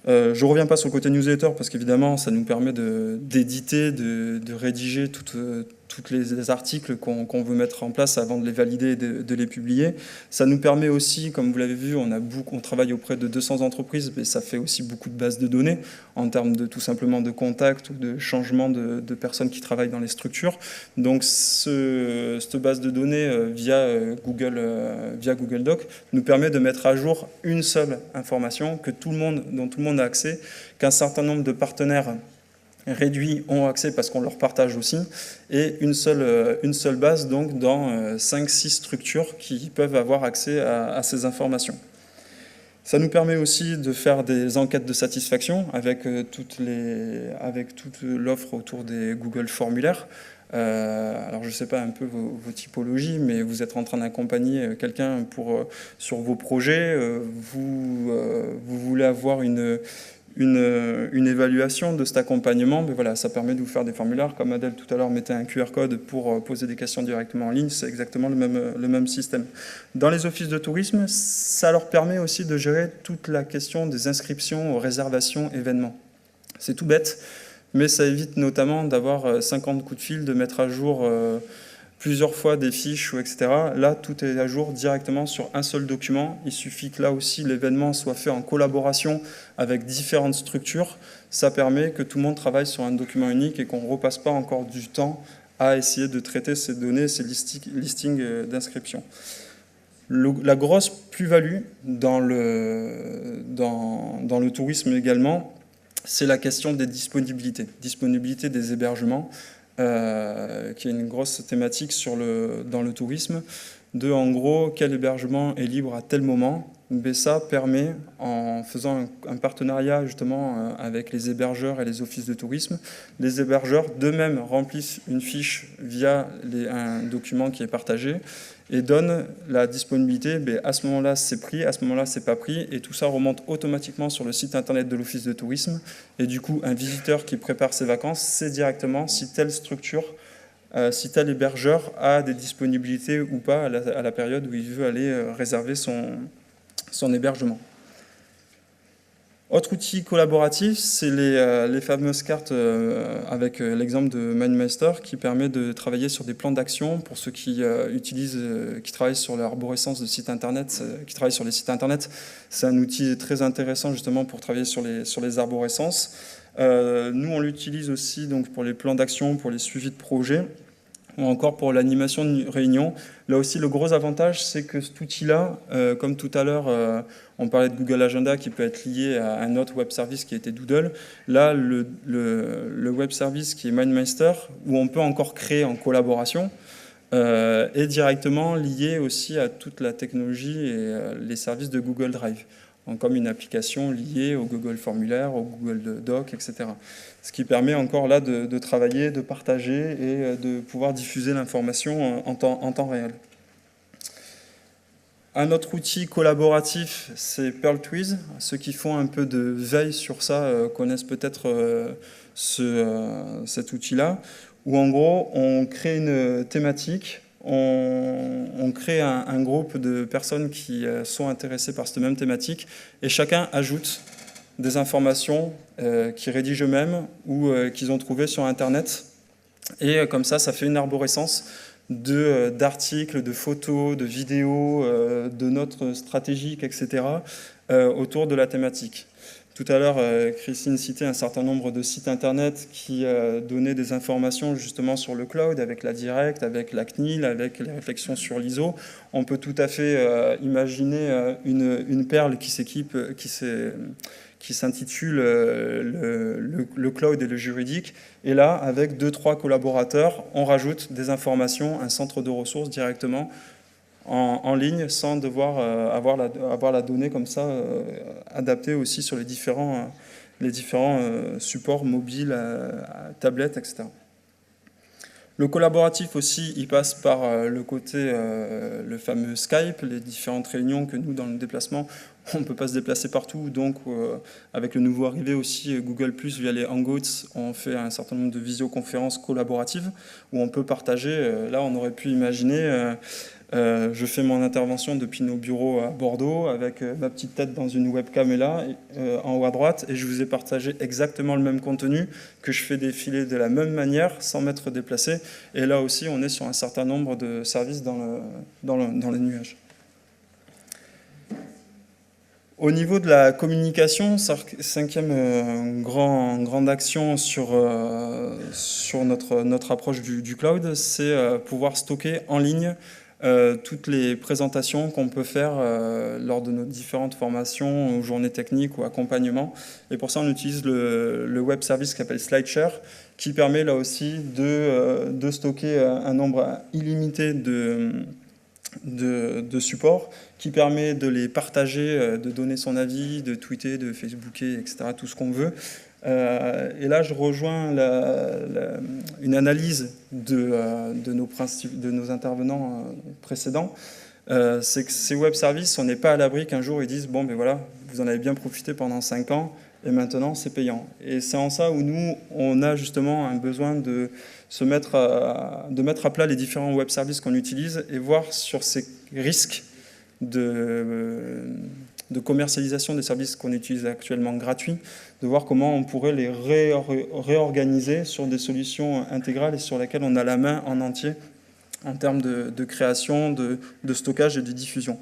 Speaker 10: Je ne reviens pas sur le côté newsletter parce qu'évidemment, ça nous permet d'éditer, de rédiger tous les articles qu'on veut mettre en place avant de les valider et de les publier. Ça nous permet aussi, comme vous l'avez vu, on travaille auprès de 200 entreprises, mais ça fait aussi beaucoup de bases de données en termes tout simplement de contacts ou de changement de personnes qui travaillent dans les structures. Donc cette base de données via Google Doc nous permet de mettre à jour une seule information dont tout le monde a accès, qu'un certain nombre de partenaires réduits ont accès parce qu'on leur partage aussi, et une seule base donc dans 5-6 structures qui peuvent avoir accès à ces informations. Ça nous permet aussi de faire des enquêtes de satisfaction avec toute l'offre autour des Google formulaires. Alors je ne sais pas un peu vos typologies, mais vous êtes en train d'accompagner quelqu'un sur vos projets, vous voulez avoir une évaluation de cet accompagnement, mais voilà, ça permet de vous faire des formulaires. Comme Adèle tout à l'heure mettait un QR code pour poser des questions directement en ligne, c'est exactement le même système. Dans les offices de tourisme, ça leur permet aussi de gérer toute la question des inscriptions aux réservations événements. C'est tout bête, mais ça évite notamment d'avoir 50 coups de fil, de mettre à jour plusieurs fois des fiches, etc. Là, tout est à jour directement sur un seul document. Il suffit que là aussi, l'événement soit fait en collaboration avec différentes structures. Ça permet que tout le monde travaille sur un document unique et qu'on ne repasse pas encore du temps à essayer de traiter ces données, ces listings d'inscription. La grosse plus-value dans le tourisme également, c'est la question des disponibilités. Disponibilité des hébergements, qui est une grosse thématique dans le tourisme, de en gros quel hébergement est libre à tel moment. Mais ça permet, en faisant un partenariat justement avec les hébergeurs et les offices de tourisme, les hébergeurs d'eux-mêmes remplissent une fiche via un document qui est partagé et donnent la disponibilité. À ce moment-là, c'est pris, à ce moment-là, c'est pas pris, et tout ça remonte automatiquement sur le site internet de l'office de tourisme. Et du coup, un visiteur qui prépare ses vacances sait directement si telle structure, si tel hébergeur a des disponibilités ou pas à la période où il veut aller réserver son hébergement. Autre outil collaboratif, c'est les fameuses cartes avec l'exemple de MindMeister qui permet de travailler sur des plans d'action pour ceux qui qui travaillent sur l'arborescence de sites internet, qui travaillent sur les sites internet. C'est un outil très intéressant justement pour travailler sur les arborescences. Nous, on l'utilise aussi donc, pour les plans d'action, pour les suivis de projets, ou encore pour l'animation de réunions. Là aussi, le gros avantage, c'est que cet outil-là, comme tout à l'heure, on parlait de Google Agenda qui peut être lié à un autre web service qui était Doodle. Là, le web service qui est MindMeister, où on peut encore créer en collaboration, est directement lié aussi à toute la technologie et les services de Google Drive, comme une application liée au Google Formulaire, au Google Doc, etc. Ce qui permet encore là de travailler, de partager et de pouvoir diffuser l'information en temps réel. Un autre outil collaboratif, c'est PearlTwiz. Ceux qui font un peu de veille sur ça connaissent peut-être cet outil-là, où en gros, on crée une thématique, on crée un groupe de personnes qui sont intéressées par cette même thématique, et chacun ajoute des informations qu'ils rédigent eux-mêmes ou qu'ils ont trouvées sur Internet. Et comme ça fait une arborescence d'articles, de photos, de vidéos, de notes stratégiques, etc., autour de la thématique. Tout à l'heure, Christine citait un certain nombre de sites Internet qui donnaient des informations justement sur le cloud, avec la Direct, avec la CNIL, avec les réflexions sur l'ISO. On peut tout à fait imaginer une perle qui s'intitule le cloud et le juridique. Et là, avec 2-3 collaborateurs, on rajoute des informations, un centre de ressources directement en ligne, sans devoir avoir la donnée comme ça, adaptée aussi sur les différents supports mobiles, tablettes, etc. Le collaboratif aussi, il passe par le côté, le fameux Skype, les différentes réunions que nous, dans le déplacement, on ne peut pas se déplacer partout. Donc, avec le nouveau arrivé aussi, Google+, via les Hangouts, on fait un certain nombre de visioconférences collaboratives où on peut partager. Là, on aurait pu imaginer... je fais mon intervention depuis nos bureaux à Bordeaux avec ma petite tête dans une webcam là, en haut à droite, et je vous ai partagé exactement le même contenu que je fais défiler de la même manière sans m'être déplacé. Et là aussi, on est sur un certain nombre de services dans les nuages. Au niveau de la communication, cinquième grande action sur notre approche du cloud, c'est pouvoir stocker en ligne toutes les présentations qu'on peut faire lors de nos différentes formations, journées techniques ou accompagnements. Et pour ça, on utilise le web service qui s'appelle SlideShare, qui permet là aussi de stocker un nombre illimité de supports, qui permet de les partager, de donner son avis, de tweeter, de facebooker, etc., tout ce qu'on veut, Et là, je rejoins une analyse de nos intervenants précédents. C'est que ces web services, on n'est pas à l'abri qu'un jour ils disent « bon, ben voilà, vous en avez bien profité pendant 5 ans, et maintenant c'est payant ». Et c'est en ça où nous, on a justement un besoin de mettre à plat les différents web services qu'on utilise et voir sur ces risques de commercialisation des services qu'on utilise actuellement gratuits, de voir comment on pourrait les réorganiser sur des solutions intégrales et sur lesquelles on a la main en entier en termes de création, de stockage et de diffusion.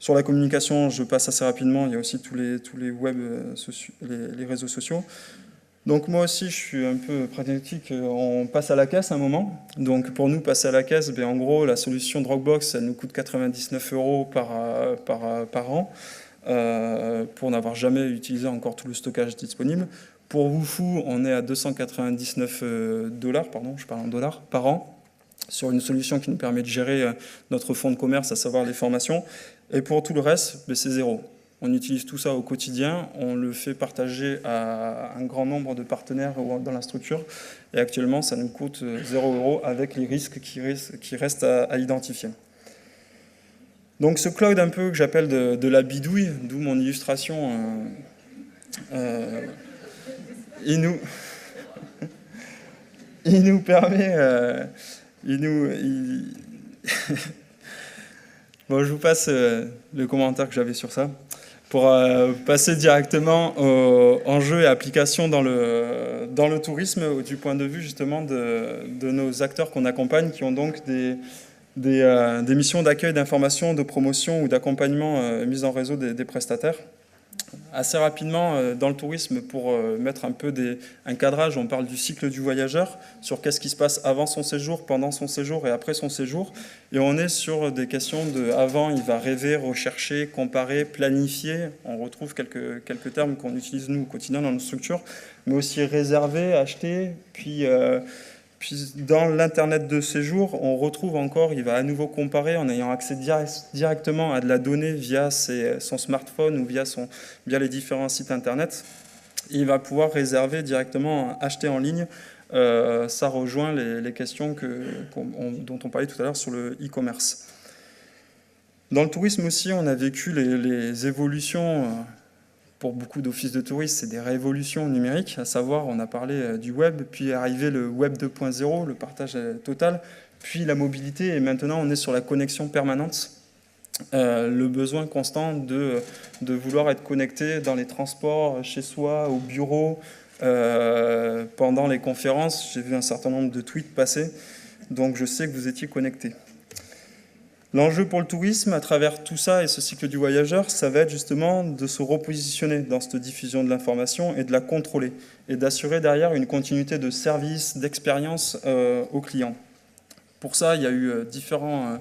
Speaker 10: Sur la communication, je passe assez rapidement, il y a aussi tous les web, les réseaux sociaux. Donc moi aussi, je suis un peu pragmatique, on passe à la caisse à un moment. Donc pour nous, passer à la caisse, ben, en gros, la solution Dropbox, elle nous coûte 99 € par an, pour n'avoir jamais utilisé encore tout le stockage disponible. Pour Wufoo, on est à 299 $, pardon, je parle en dollars, par an, sur une solution qui nous permet de gérer notre fonds de commerce, à savoir les formations. Et pour tout le reste, ben, c'est zéro. On utilise tout ça au quotidien, on le fait partager à un grand nombre de partenaires dans la structure. Et actuellement, ça nous coûte 0 € avec les risques qui restent à identifier. Donc ce cloud un peu que j'appelle de la bidouille, d'où mon illustration, il nous permet... Bon, je vous passe le commentaire que j'avais sur ça. Pour passer directement aux enjeux et applications dans le tourisme, du point de vue justement de nos acteurs qu'on accompagne, qui ont donc des missions d'accueil, d'information, de promotion ou d'accompagnement mise en réseau des prestataires. Assez rapidement, dans le tourisme, pour mettre un peu un cadrage, on parle du cycle du voyageur, sur qu'est-ce qui se passe avant son séjour, pendant son séjour et après son séjour. Et on est sur des questions de avant, il va rêver, rechercher, comparer, planifier. On retrouve quelques termes qu'on utilise nous au quotidien dans nos structures, mais aussi réserver, acheter, puis dans l'Internet de séjour, on retrouve encore, il va à nouveau comparer en ayant accès directement à de la donnée via son smartphone ou via les différents sites Internet. Et il va pouvoir réserver directement, acheter en ligne. Ça rejoint les questions dont on parlait tout à l'heure sur le e-commerce. Dans le tourisme aussi, on a vécu les évolutions. Pour beaucoup d'offices de tourisme, c'est des révolutions numériques, à savoir, on a parlé du web, puis est arrivé le web 2.0, le partage total, puis la mobilité, et maintenant on est sur la connexion permanente, le besoin constant de vouloir être connecté dans les transports, chez soi, au bureau, pendant les conférences. J'ai vu un certain nombre de tweets passer, donc je sais que vous étiez connectés. L'enjeu pour le tourisme, à travers tout ça et ce cycle du voyageur, ça va être justement de se repositionner dans cette diffusion de l'information et de la contrôler et d'assurer derrière une continuité de service, d'expérience aux clients. Pour ça, il y a eu différents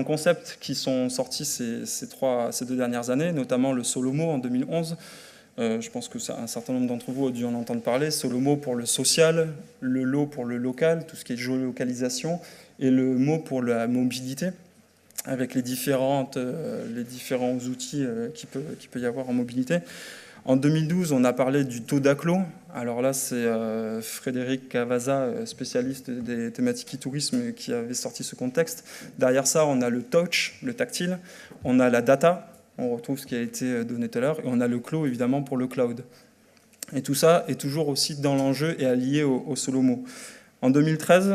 Speaker 10: concepts qui sont sortis ces 2 dernières années, notamment le Solomo en 2011. Je pense que un certain nombre d'entre vous ont dû en entendre parler. Solomo pour le social, le Lo pour le local, tout ce qui est géolocalisation, et le Mo pour la mobilité, avec les différents outils qu'il peut y avoir en mobilité. En 2012, on a parlé du taux d'acclos. Alors là, c'est Frédéric Cavaza, spécialiste des thématiques e-tourisme, qui avait sorti ce contexte. Derrière ça, on a le touch, le tactile. On a la data, on retrouve ce qui a été donné tout à l'heure. Et on a le clos, évidemment, pour le cloud. Et tout ça est toujours aussi dans l'enjeu et allié au Solomo. En 2013,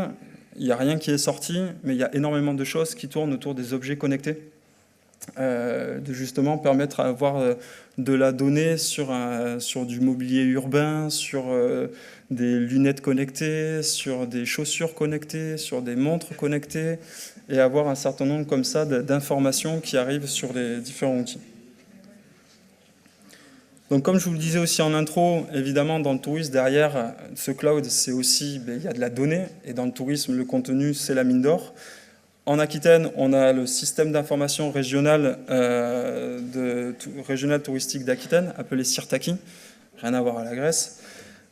Speaker 10: il n'y a rien qui est sorti, mais il y a énormément de choses qui tournent autour des objets connectés. De justement permettre d'avoir de la donnée sur du mobilier urbain, sur des lunettes connectées, sur des chaussures connectées, sur des montres connectées, et avoir un certain nombre comme ça d'informations qui arrivent sur les différents outils. Donc comme je vous le disais aussi en intro, évidemment dans le tourisme, derrière ce cloud, c'est aussi, il y a de la donnée, et dans le tourisme, le contenu, c'est la mine d'or. En Aquitaine, on a le système d'information régional, régional touristique d'Aquitaine, appelé CIRTAQI, rien à voir à la Grèce.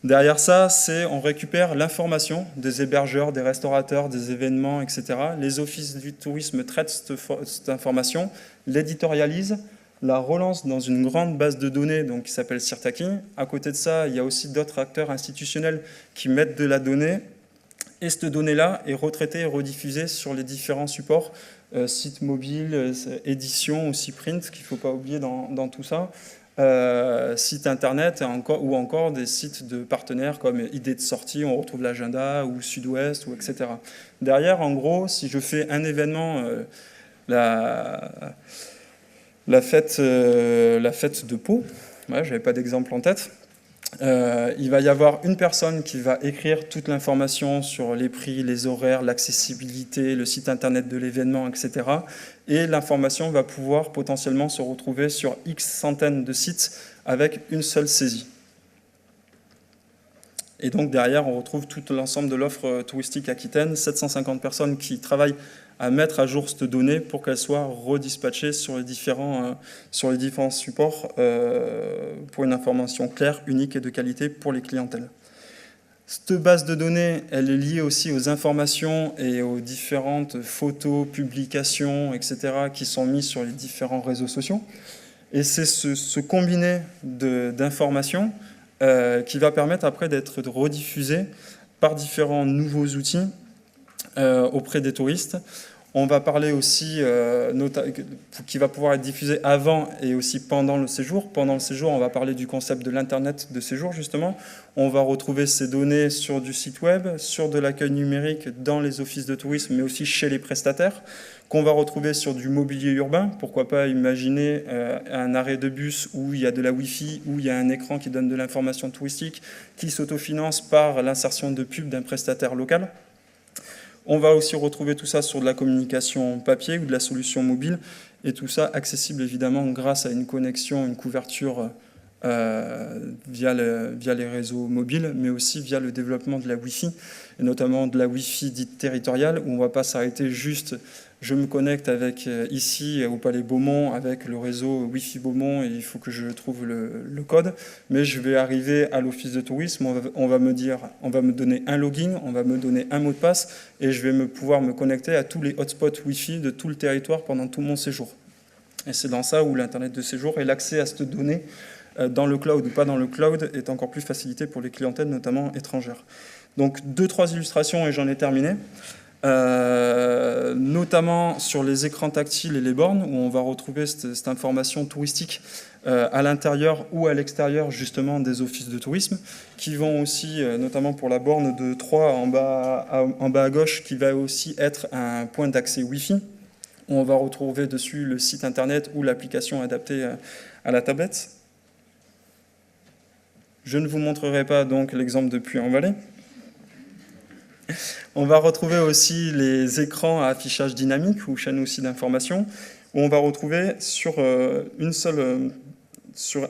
Speaker 10: Derrière ça, on récupère l'information des hébergeurs, des restaurateurs, des événements, etc. Les offices du tourisme traitent cette information, l'éditorialisent, la relance dans une grande base de données donc, qui s'appelle Sirtaki. À côté de ça, il y a aussi d'autres acteurs institutionnels qui mettent de la donnée. Et cette donnée-là est retraitée et rediffusée sur les différents supports, sites mobiles, édition, aussi print, qu'il ne faut pas oublier dans tout ça, sites internet ou encore des sites de partenaires comme Idées de sortie, on retrouve l'agenda, ou Sud-Ouest, ou etc. Derrière, en gros, si je fais un événement, la fête de Pau, ouais, je n'avais pas d'exemple en tête, il va y avoir une personne qui va écrire toute l'information sur les prix, les horaires, l'accessibilité, le site internet de l'événement, etc. Et l'information va pouvoir potentiellement se retrouver sur X centaines de sites avec une seule saisie. Et donc derrière, on retrouve tout l'ensemble de l'offre touristique aquitaine, 750 personnes qui travaillent à mettre à jour cette donnée pour qu'elle soit redispatchée sur les différents supports pour une information claire, unique et de qualité pour les clientèles. Cette base de données, elle est liée aussi aux informations et aux différentes photos, publications, etc. qui sont mises sur les différents réseaux sociaux. Et c'est ce combiné d'informations qui va permettre après d'être rediffusé par différents nouveaux outils auprès des touristes. On va parler aussi qui va pouvoir être diffusé avant et aussi pendant le séjour. Pendant le séjour, on va parler du concept de l'Internet de séjour, justement. On va retrouver ces données sur du site web, sur de l'accueil numérique dans les offices de tourisme, mais aussi chez les prestataires, qu'on va retrouver sur du mobilier urbain. Pourquoi pas imaginer un arrêt de bus où il y a de la Wi-Fi, où il y a un écran qui donne de l'information touristique, qui s'autofinance par l'insertion de pubs d'un prestataire local. On va aussi retrouver tout ça sur de la communication papier ou de la solution mobile, et tout ça accessible évidemment grâce à une connexion, une couverture via les réseaux mobiles, mais aussi via le développement de la Wi-Fi, et notamment de la Wi-Fi dite territoriale, où on ne va pas s'arrêter juste je me connecte avec ici au Palais Beaumont avec le réseau Wi-Fi Beaumont et il faut que je trouve le code, mais je vais arriver à l'office de tourisme, on va me donner un login, on va me donner un mot de passe et je vais pouvoir me connecter à tous les hotspots Wi-Fi de tout le territoire pendant tout mon séjour. Et c'est dans ça où l'Internet de séjour et l'accès à cette donnée dans le cloud ou pas dans le cloud est encore plus facilité pour les clientèles, notamment étrangères. Donc 2-3 illustrations et j'en ai terminé. Notamment sur les écrans tactiles et les bornes, où on va retrouver cette information touristique à l'intérieur ou à l'extérieur justement des offices de tourisme, qui vont aussi, notamment pour la borne de 3 en bas à gauche, qui va aussi être un point d'accès Wi-Fi, où on va retrouver dessus le site internet ou l'application adaptée à la tablette. Je ne vous montrerai pas donc l'exemple de Puy-en-Velay. On va retrouver aussi les écrans à affichage dynamique ou chaînes aussi d'information, où on va retrouver sur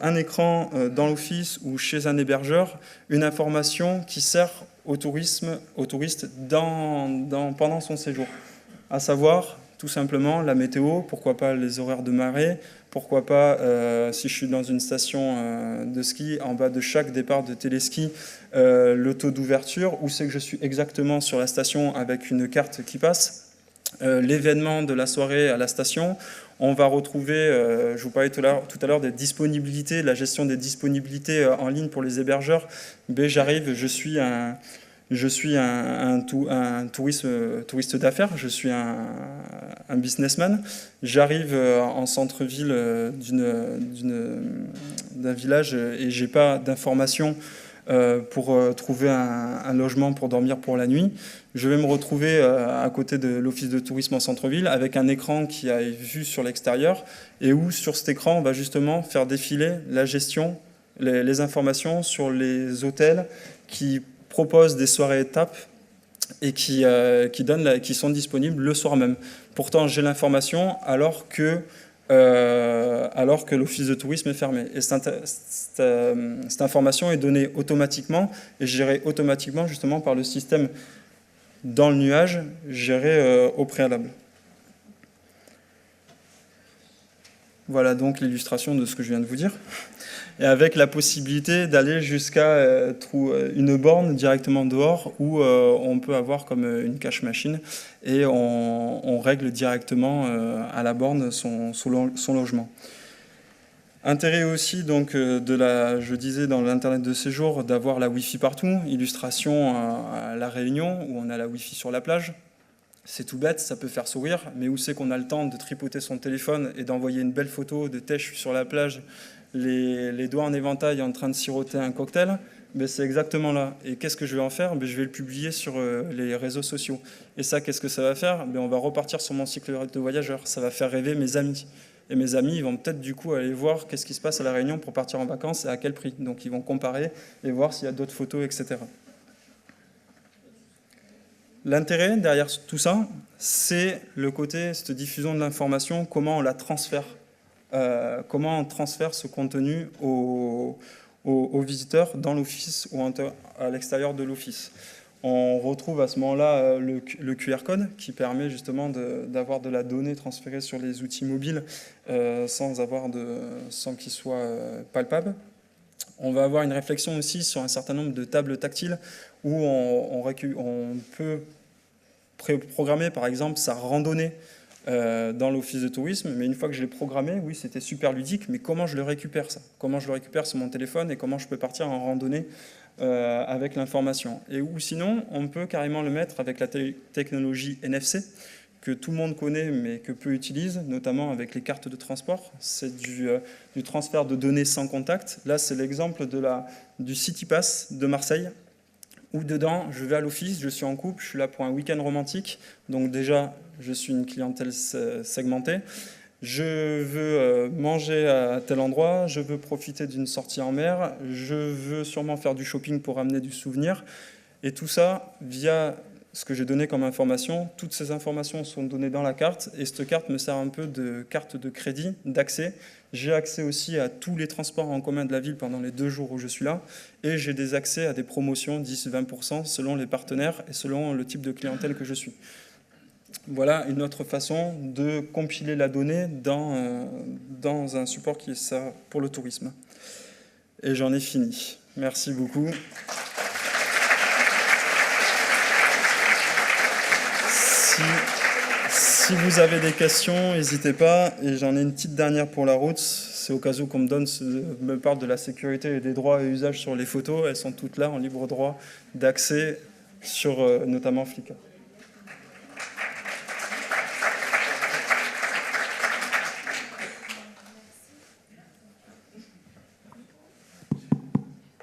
Speaker 10: un écran dans l'office ou chez un hébergeur une information qui sert au touriste pendant son séjour, à savoir tout simplement la météo, pourquoi pas les horaires de marée, pourquoi pas, si je suis dans une station de ski, en bas de chaque départ de téléski, le taux d'ouverture, où c'est que je suis exactement sur la station avec une carte qui passe, l'événement de la soirée à la station. On va retrouver, je vous parlais tout à l'heure des disponibilités, la gestion des disponibilités en ligne pour les hébergeurs. J'arrive, je suis un touriste d'affaires, je suis un businessman. J'arrive en centre-ville d'un village et je n'ai pas d'informations pour trouver un logement pour dormir pour la nuit. Je vais me retrouver à côté de l'office de tourisme en centre-ville avec un écran qui a vue sur l'extérieur et où sur cet écran on va justement faire défiler la gestion, les informations sur les hôtels qui proposent des soirées étapes et qui sont disponibles le soir même. Pourtant, j'ai l'information alors que l'office de tourisme est fermé. Et cette information est donnée automatiquement et gérée automatiquement justement par le système dans le nuage, géré au préalable. Voilà donc l'illustration de ce que je viens de vous dire. Et avec la possibilité d'aller jusqu'à une borne directement dehors où on peut avoir comme une cash machine et on règle directement à la borne son logement. Intérêt aussi, donc, je disais dans l'Internet de séjour, d'avoir la Wi-Fi partout. Illustration à La Réunion, où on a la Wi-Fi sur la plage. C'est tout bête, ça peut faire sourire, mais où c'est qu'on a le temps de tripoter son téléphone et d'envoyer une belle photo de Tech sur la plage, les doigts en éventail en train de siroter un cocktail? Ben, c'est exactement là. Et qu'est-ce que je vais en faire? Ben, je vais le publier sur les réseaux sociaux. Et ça, qu'est-ce que ça va faire? Ben, on va repartir sur mon cycle de voyageur. Ça va faire rêver mes amis. Et mes amis, ils vont peut-être du coup aller voir qu'est-ce qui se passe à La Réunion pour partir en vacances et à quel prix. Donc ils vont comparer et voir s'il y a d'autres photos, etc. L'intérêt derrière tout ça, c'est le côté, cette diffusion de l'information, comment on la transfère. Comment on transfère ce contenu aux visiteurs dans l'office ou à l'extérieur de l'office. On retrouve à ce moment-là le QR code qui permet justement d'avoir de la donnée transférée sur les outils mobiles sans qu'il soit palpable. On va avoir une réflexion aussi sur un certain nombre de tables tactiles où on peut programmer par exemple sa randonnée dans l'office de tourisme, mais une fois que je l'ai programmé, oui, c'était super ludique, mais comment je le récupère ça? Comment je le récupère sur mon téléphone et comment je peux partir en randonnée avec l'information? Ou sinon, on peut carrément le mettre avec la technologie NFC, que tout le monde connaît, mais que peu utilise, notamment avec les cartes de transport. C'est du transfert de données sans contact. Là, c'est l'exemple du City Pass de Marseille, où dedans, je vais à l'office, je suis en couple, je suis là pour un week-end romantique, donc déjà, je suis une clientèle segmentée. Je veux manger à tel endroit, je veux profiter d'une sortie en mer, je veux sûrement faire du shopping pour amener du souvenir. Et tout ça, via ce que j'ai donné comme information, toutes ces informations sont données dans la carte, et cette carte me sert un peu de carte de crédit, d'accès. J'ai accès aussi à tous les transports en commun de la ville pendant les 2 jours où je suis là, et j'ai des accès à des promotions 10-20% selon les partenaires et selon le type de clientèle que je suis. Voilà une autre façon de compiler la donnée dans un support qui est ça pour le tourisme. Et j'en ai fini. Merci beaucoup. Si vous avez des questions, n'hésitez pas. Et j'en ai une petite dernière pour la route. C'est au cas où qu'on me parle de la sécurité et des droits et usages sur les photos. Elles sont toutes là en libre droit d'accès sur notamment Flickr.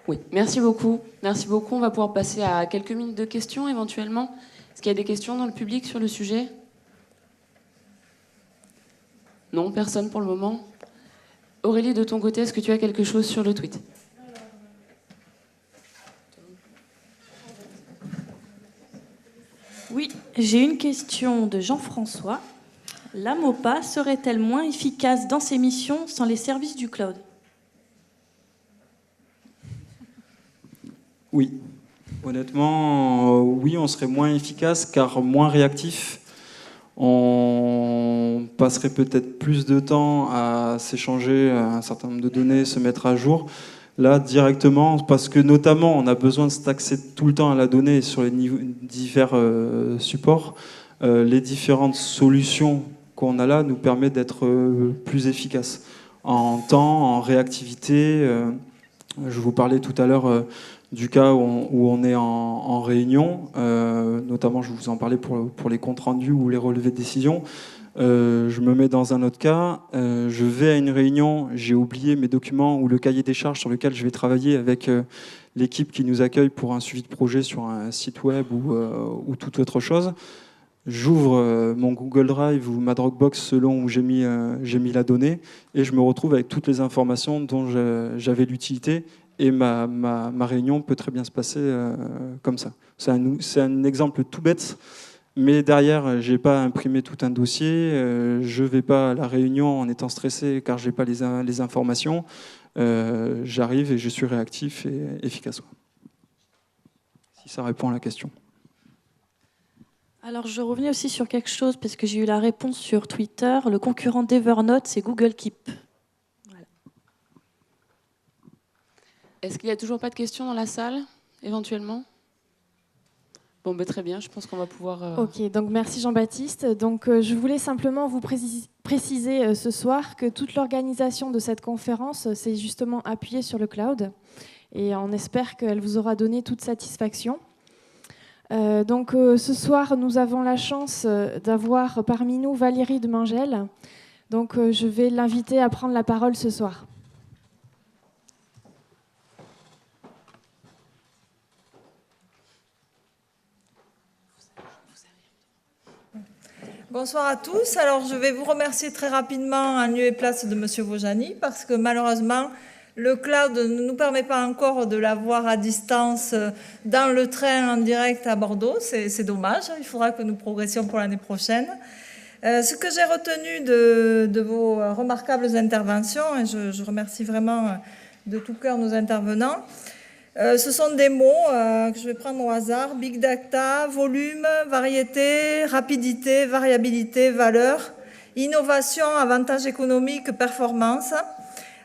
Speaker 1: Oui, merci beaucoup. Merci beaucoup. On va pouvoir passer à quelques minutes de questions éventuellement. Est-ce qu'il y a des questions dans le public sur le sujet? Non, personne pour le moment. Aurélie, de ton côté, est-ce que tu as quelque chose sur le tweet?
Speaker 9: Oui, j'ai une question de Jean-François. La MOPA serait-elle moins efficace dans ses missions sans les services du cloud?
Speaker 10: Oui. Honnêtement, oui, on serait moins efficace car moins réactif. On passerait peut-être plus de temps à s'échanger un certain nombre de données, se mettre à jour. Là, directement, parce que notamment, on a besoin de s'accéder tout le temps à la donnée sur les divers supports. Les différentes solutions qu'on a là nous permettent d'être plus efficaces en temps, en réactivité. Je vous parlais tout à l'heure du cas où on est en réunion, notamment je vous en parlais pour les comptes rendus ou les relevés de décision. Je me mets dans un autre cas, je vais à une réunion, j'ai oublié mes documents ou le cahier des charges sur lequel je vais travailler avec l'équipe qui nous accueille pour un suivi de projet sur un site web ou toute autre chose. J'ouvre mon Google Drive ou ma Dropbox selon où j'ai mis la donnée et je me retrouve avec toutes les informations dont j'avais l'utilité. Et ma réunion peut très bien se passer comme ça. C'est un exemple tout bête, mais derrière, je n'ai pas imprimé tout un dossier, je ne vais pas à la réunion en étant stressé car je n'ai pas les informations. J'arrive et je suis réactif et efficace. Si ça répond à la question.
Speaker 9: Alors, je revenais aussi sur quelque chose, parce que j'ai eu la réponse sur Twitter. Le concurrent d'Evernote, c'est Google Keep.
Speaker 1: Est-ce qu'il n'y a toujours pas de questions dans la salle, éventuellement? Bon, ben, très bien, je pense qu'on va pouvoir...
Speaker 2: Ok, donc merci Jean-Baptiste. Donc je voulais simplement vous préciser ce soir que toute l'organisation de cette conférence s'est justement appuyée sur le cloud et on espère qu'elle vous aura donné toute satisfaction. Donc ce soir, nous avons la chance d'avoir parmi nous Valérie de Mangel. Donc je vais l'inviter à prendre la parole ce soir.
Speaker 11: Bonsoir à tous. Alors, je vais vous remercier très rapidement en lieu et place de Monsieur Vojani parce que malheureusement, le cloud ne nous permet pas encore de l'avoir à distance dans le train en direct à Bordeaux. C'est dommage. Il faudra que nous progressions pour l'année prochaine. Ce que j'ai retenu de vos remarquables interventions, et je remercie vraiment de tout cœur nos intervenants, ce sont des mots que je vais prendre au hasard: big data, volume, variété, rapidité, variabilité, valeur, innovation, avantage économique, performance.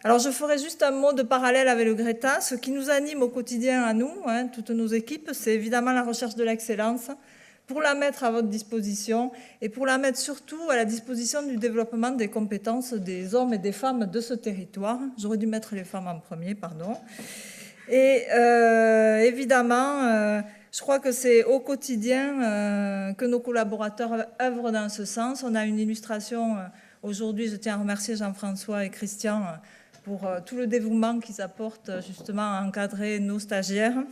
Speaker 11: Alors je ferai juste un mot de parallèle avec le Greta. Ce qui nous anime au quotidien à nous, toutes nos équipes, c'est évidemment la recherche de l'excellence pour la mettre à votre disposition et pour la mettre surtout à la disposition du développement des compétences des hommes et des femmes de ce territoire. J'aurais dû mettre les femmes en premier, pardon. Et évidemment, je crois que c'est au quotidien que nos collaborateurs œuvrent dans ce sens. On a une illustration aujourd'hui. Je tiens à remercier Jean-François et Christian pour tout le dévouement qu'ils apportent justement à encadrer nos stagiaires.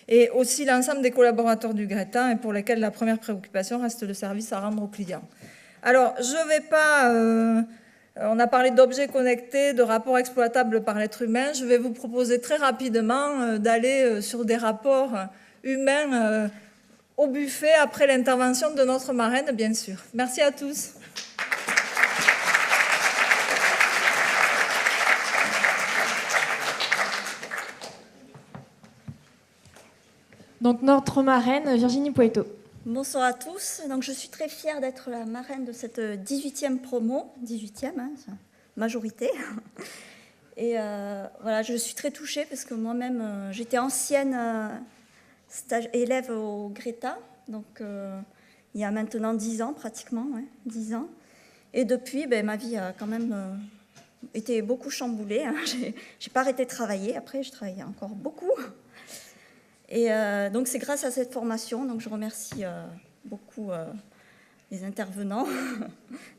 Speaker 11: Et aussi l'ensemble des collaborateurs du Greta, et pour lesquels la première préoccupation reste le service à rendre aux clients. Alors, je ne vais pas... on a parlé d'objets connectés, de rapports exploitables par l'être humain. Je vais vous proposer très rapidement d'aller sur des rapports humains au buffet après l'intervention de notre marraine, bien sûr. Merci à tous.
Speaker 2: Donc notre marraine, Virginie Poeto.
Speaker 12: Bonsoir à tous. Donc, je suis très fière d'être la marraine de cette 18e promo. 18e, majorité. Et voilà, je suis très touchée parce que moi-même, j'étais ancienne élève au Greta. Donc, il y a maintenant 10 ans pratiquement, 10 ans. Et depuis, ma vie a quand même été beaucoup chamboulée. J'ai pas arrêté de travailler. Après, je travaillais encore beaucoup. Et donc, c'est grâce à cette formation, donc je remercie beaucoup les intervenants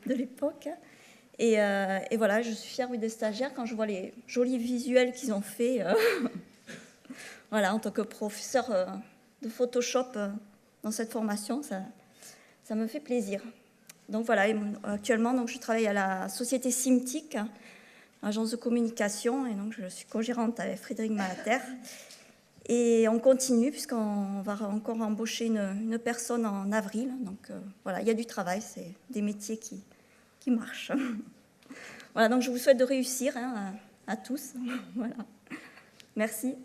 Speaker 12: de l'époque. Et voilà, je suis fière des stagiaires quand je vois les jolis visuels qu'ils ont faits. Voilà, en tant que professeur de Photoshop dans cette formation, ça me fait plaisir. Donc voilà, actuellement, donc, je travaille à la société Simtic, agence de communication, et donc je suis co-gérante avec Frédéric Malater. Et on continue puisqu'on va encore embaucher une personne en avril. Donc voilà, il y a du travail, c'est des métiers qui marchent. Voilà, donc je vous souhaite de réussir à tous. Voilà. Merci.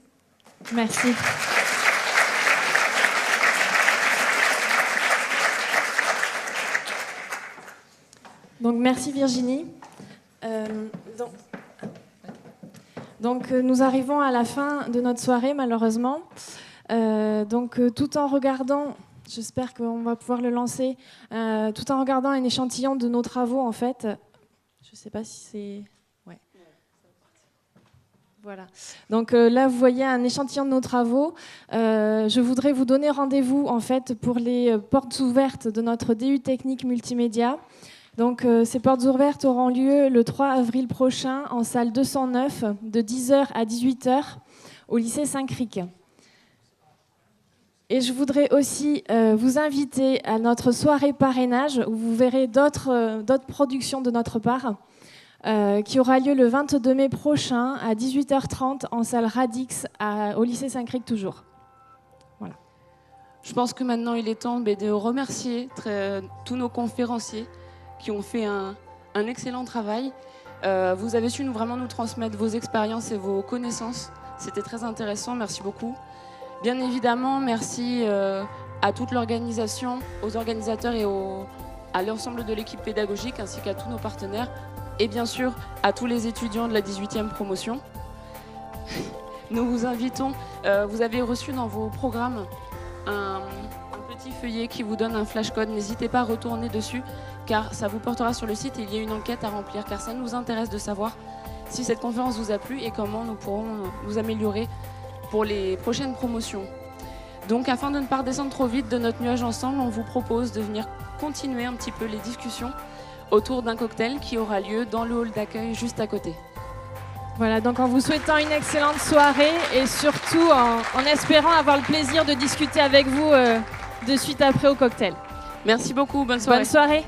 Speaker 2: Merci. Donc merci Virginie. Donc nous arrivons à la fin de notre soirée malheureusement. Tout en regardant, j'espère qu'on va pouvoir le lancer, tout en regardant un échantillon de nos travaux en fait. Je ne sais pas si c'est... Ouais. Voilà. Donc là vous voyez un échantillon de nos travaux. Je voudrais vous donner rendez-vous en fait pour les portes ouvertes de notre DU technique multimédia. Donc, ces portes ouvertes auront lieu le 3 avril prochain en salle 209 de 10h à 18h au lycée Saint-Cric. Et je voudrais aussi vous inviter à notre soirée parrainage où vous verrez d'autres productions de notre part qui aura lieu le 22 mai prochain à 18h30 en salle Radix au lycée Saint-Cric toujours. Voilà.
Speaker 1: Je pense que maintenant il est temps de remercier tous nos conférenciers qui ont fait un excellent travail. Vous avez su vraiment nous transmettre vos expériences et vos connaissances. C'était très intéressant, merci beaucoup. Bien évidemment, merci à toute l'organisation, aux organisateurs et à l'ensemble de l'équipe pédagogique, ainsi qu'à tous nos partenaires, et bien sûr à tous les étudiants de la 18e promotion. Nous vous invitons, vous avez reçu dans vos programmes un petit feuillet qui vous donne un flash-code. N'hésitez pas à retourner dessus, car ça vous portera sur le site et il y a une enquête à remplir, car ça nous intéresse de savoir si cette conférence vous a plu et comment nous pourrons nous améliorer pour les prochaines promotions. Donc, afin de ne pas redescendre trop vite de notre nuage ensemble, on vous propose de venir continuer un petit peu les discussions autour d'un cocktail qui aura lieu dans le hall d'accueil juste à côté.
Speaker 2: Voilà, donc en vous souhaitant une excellente soirée et surtout en espérant avoir le plaisir de discuter avec vous de suite après au cocktail.
Speaker 1: Merci beaucoup, bonne soirée.
Speaker 2: Bonne soirée.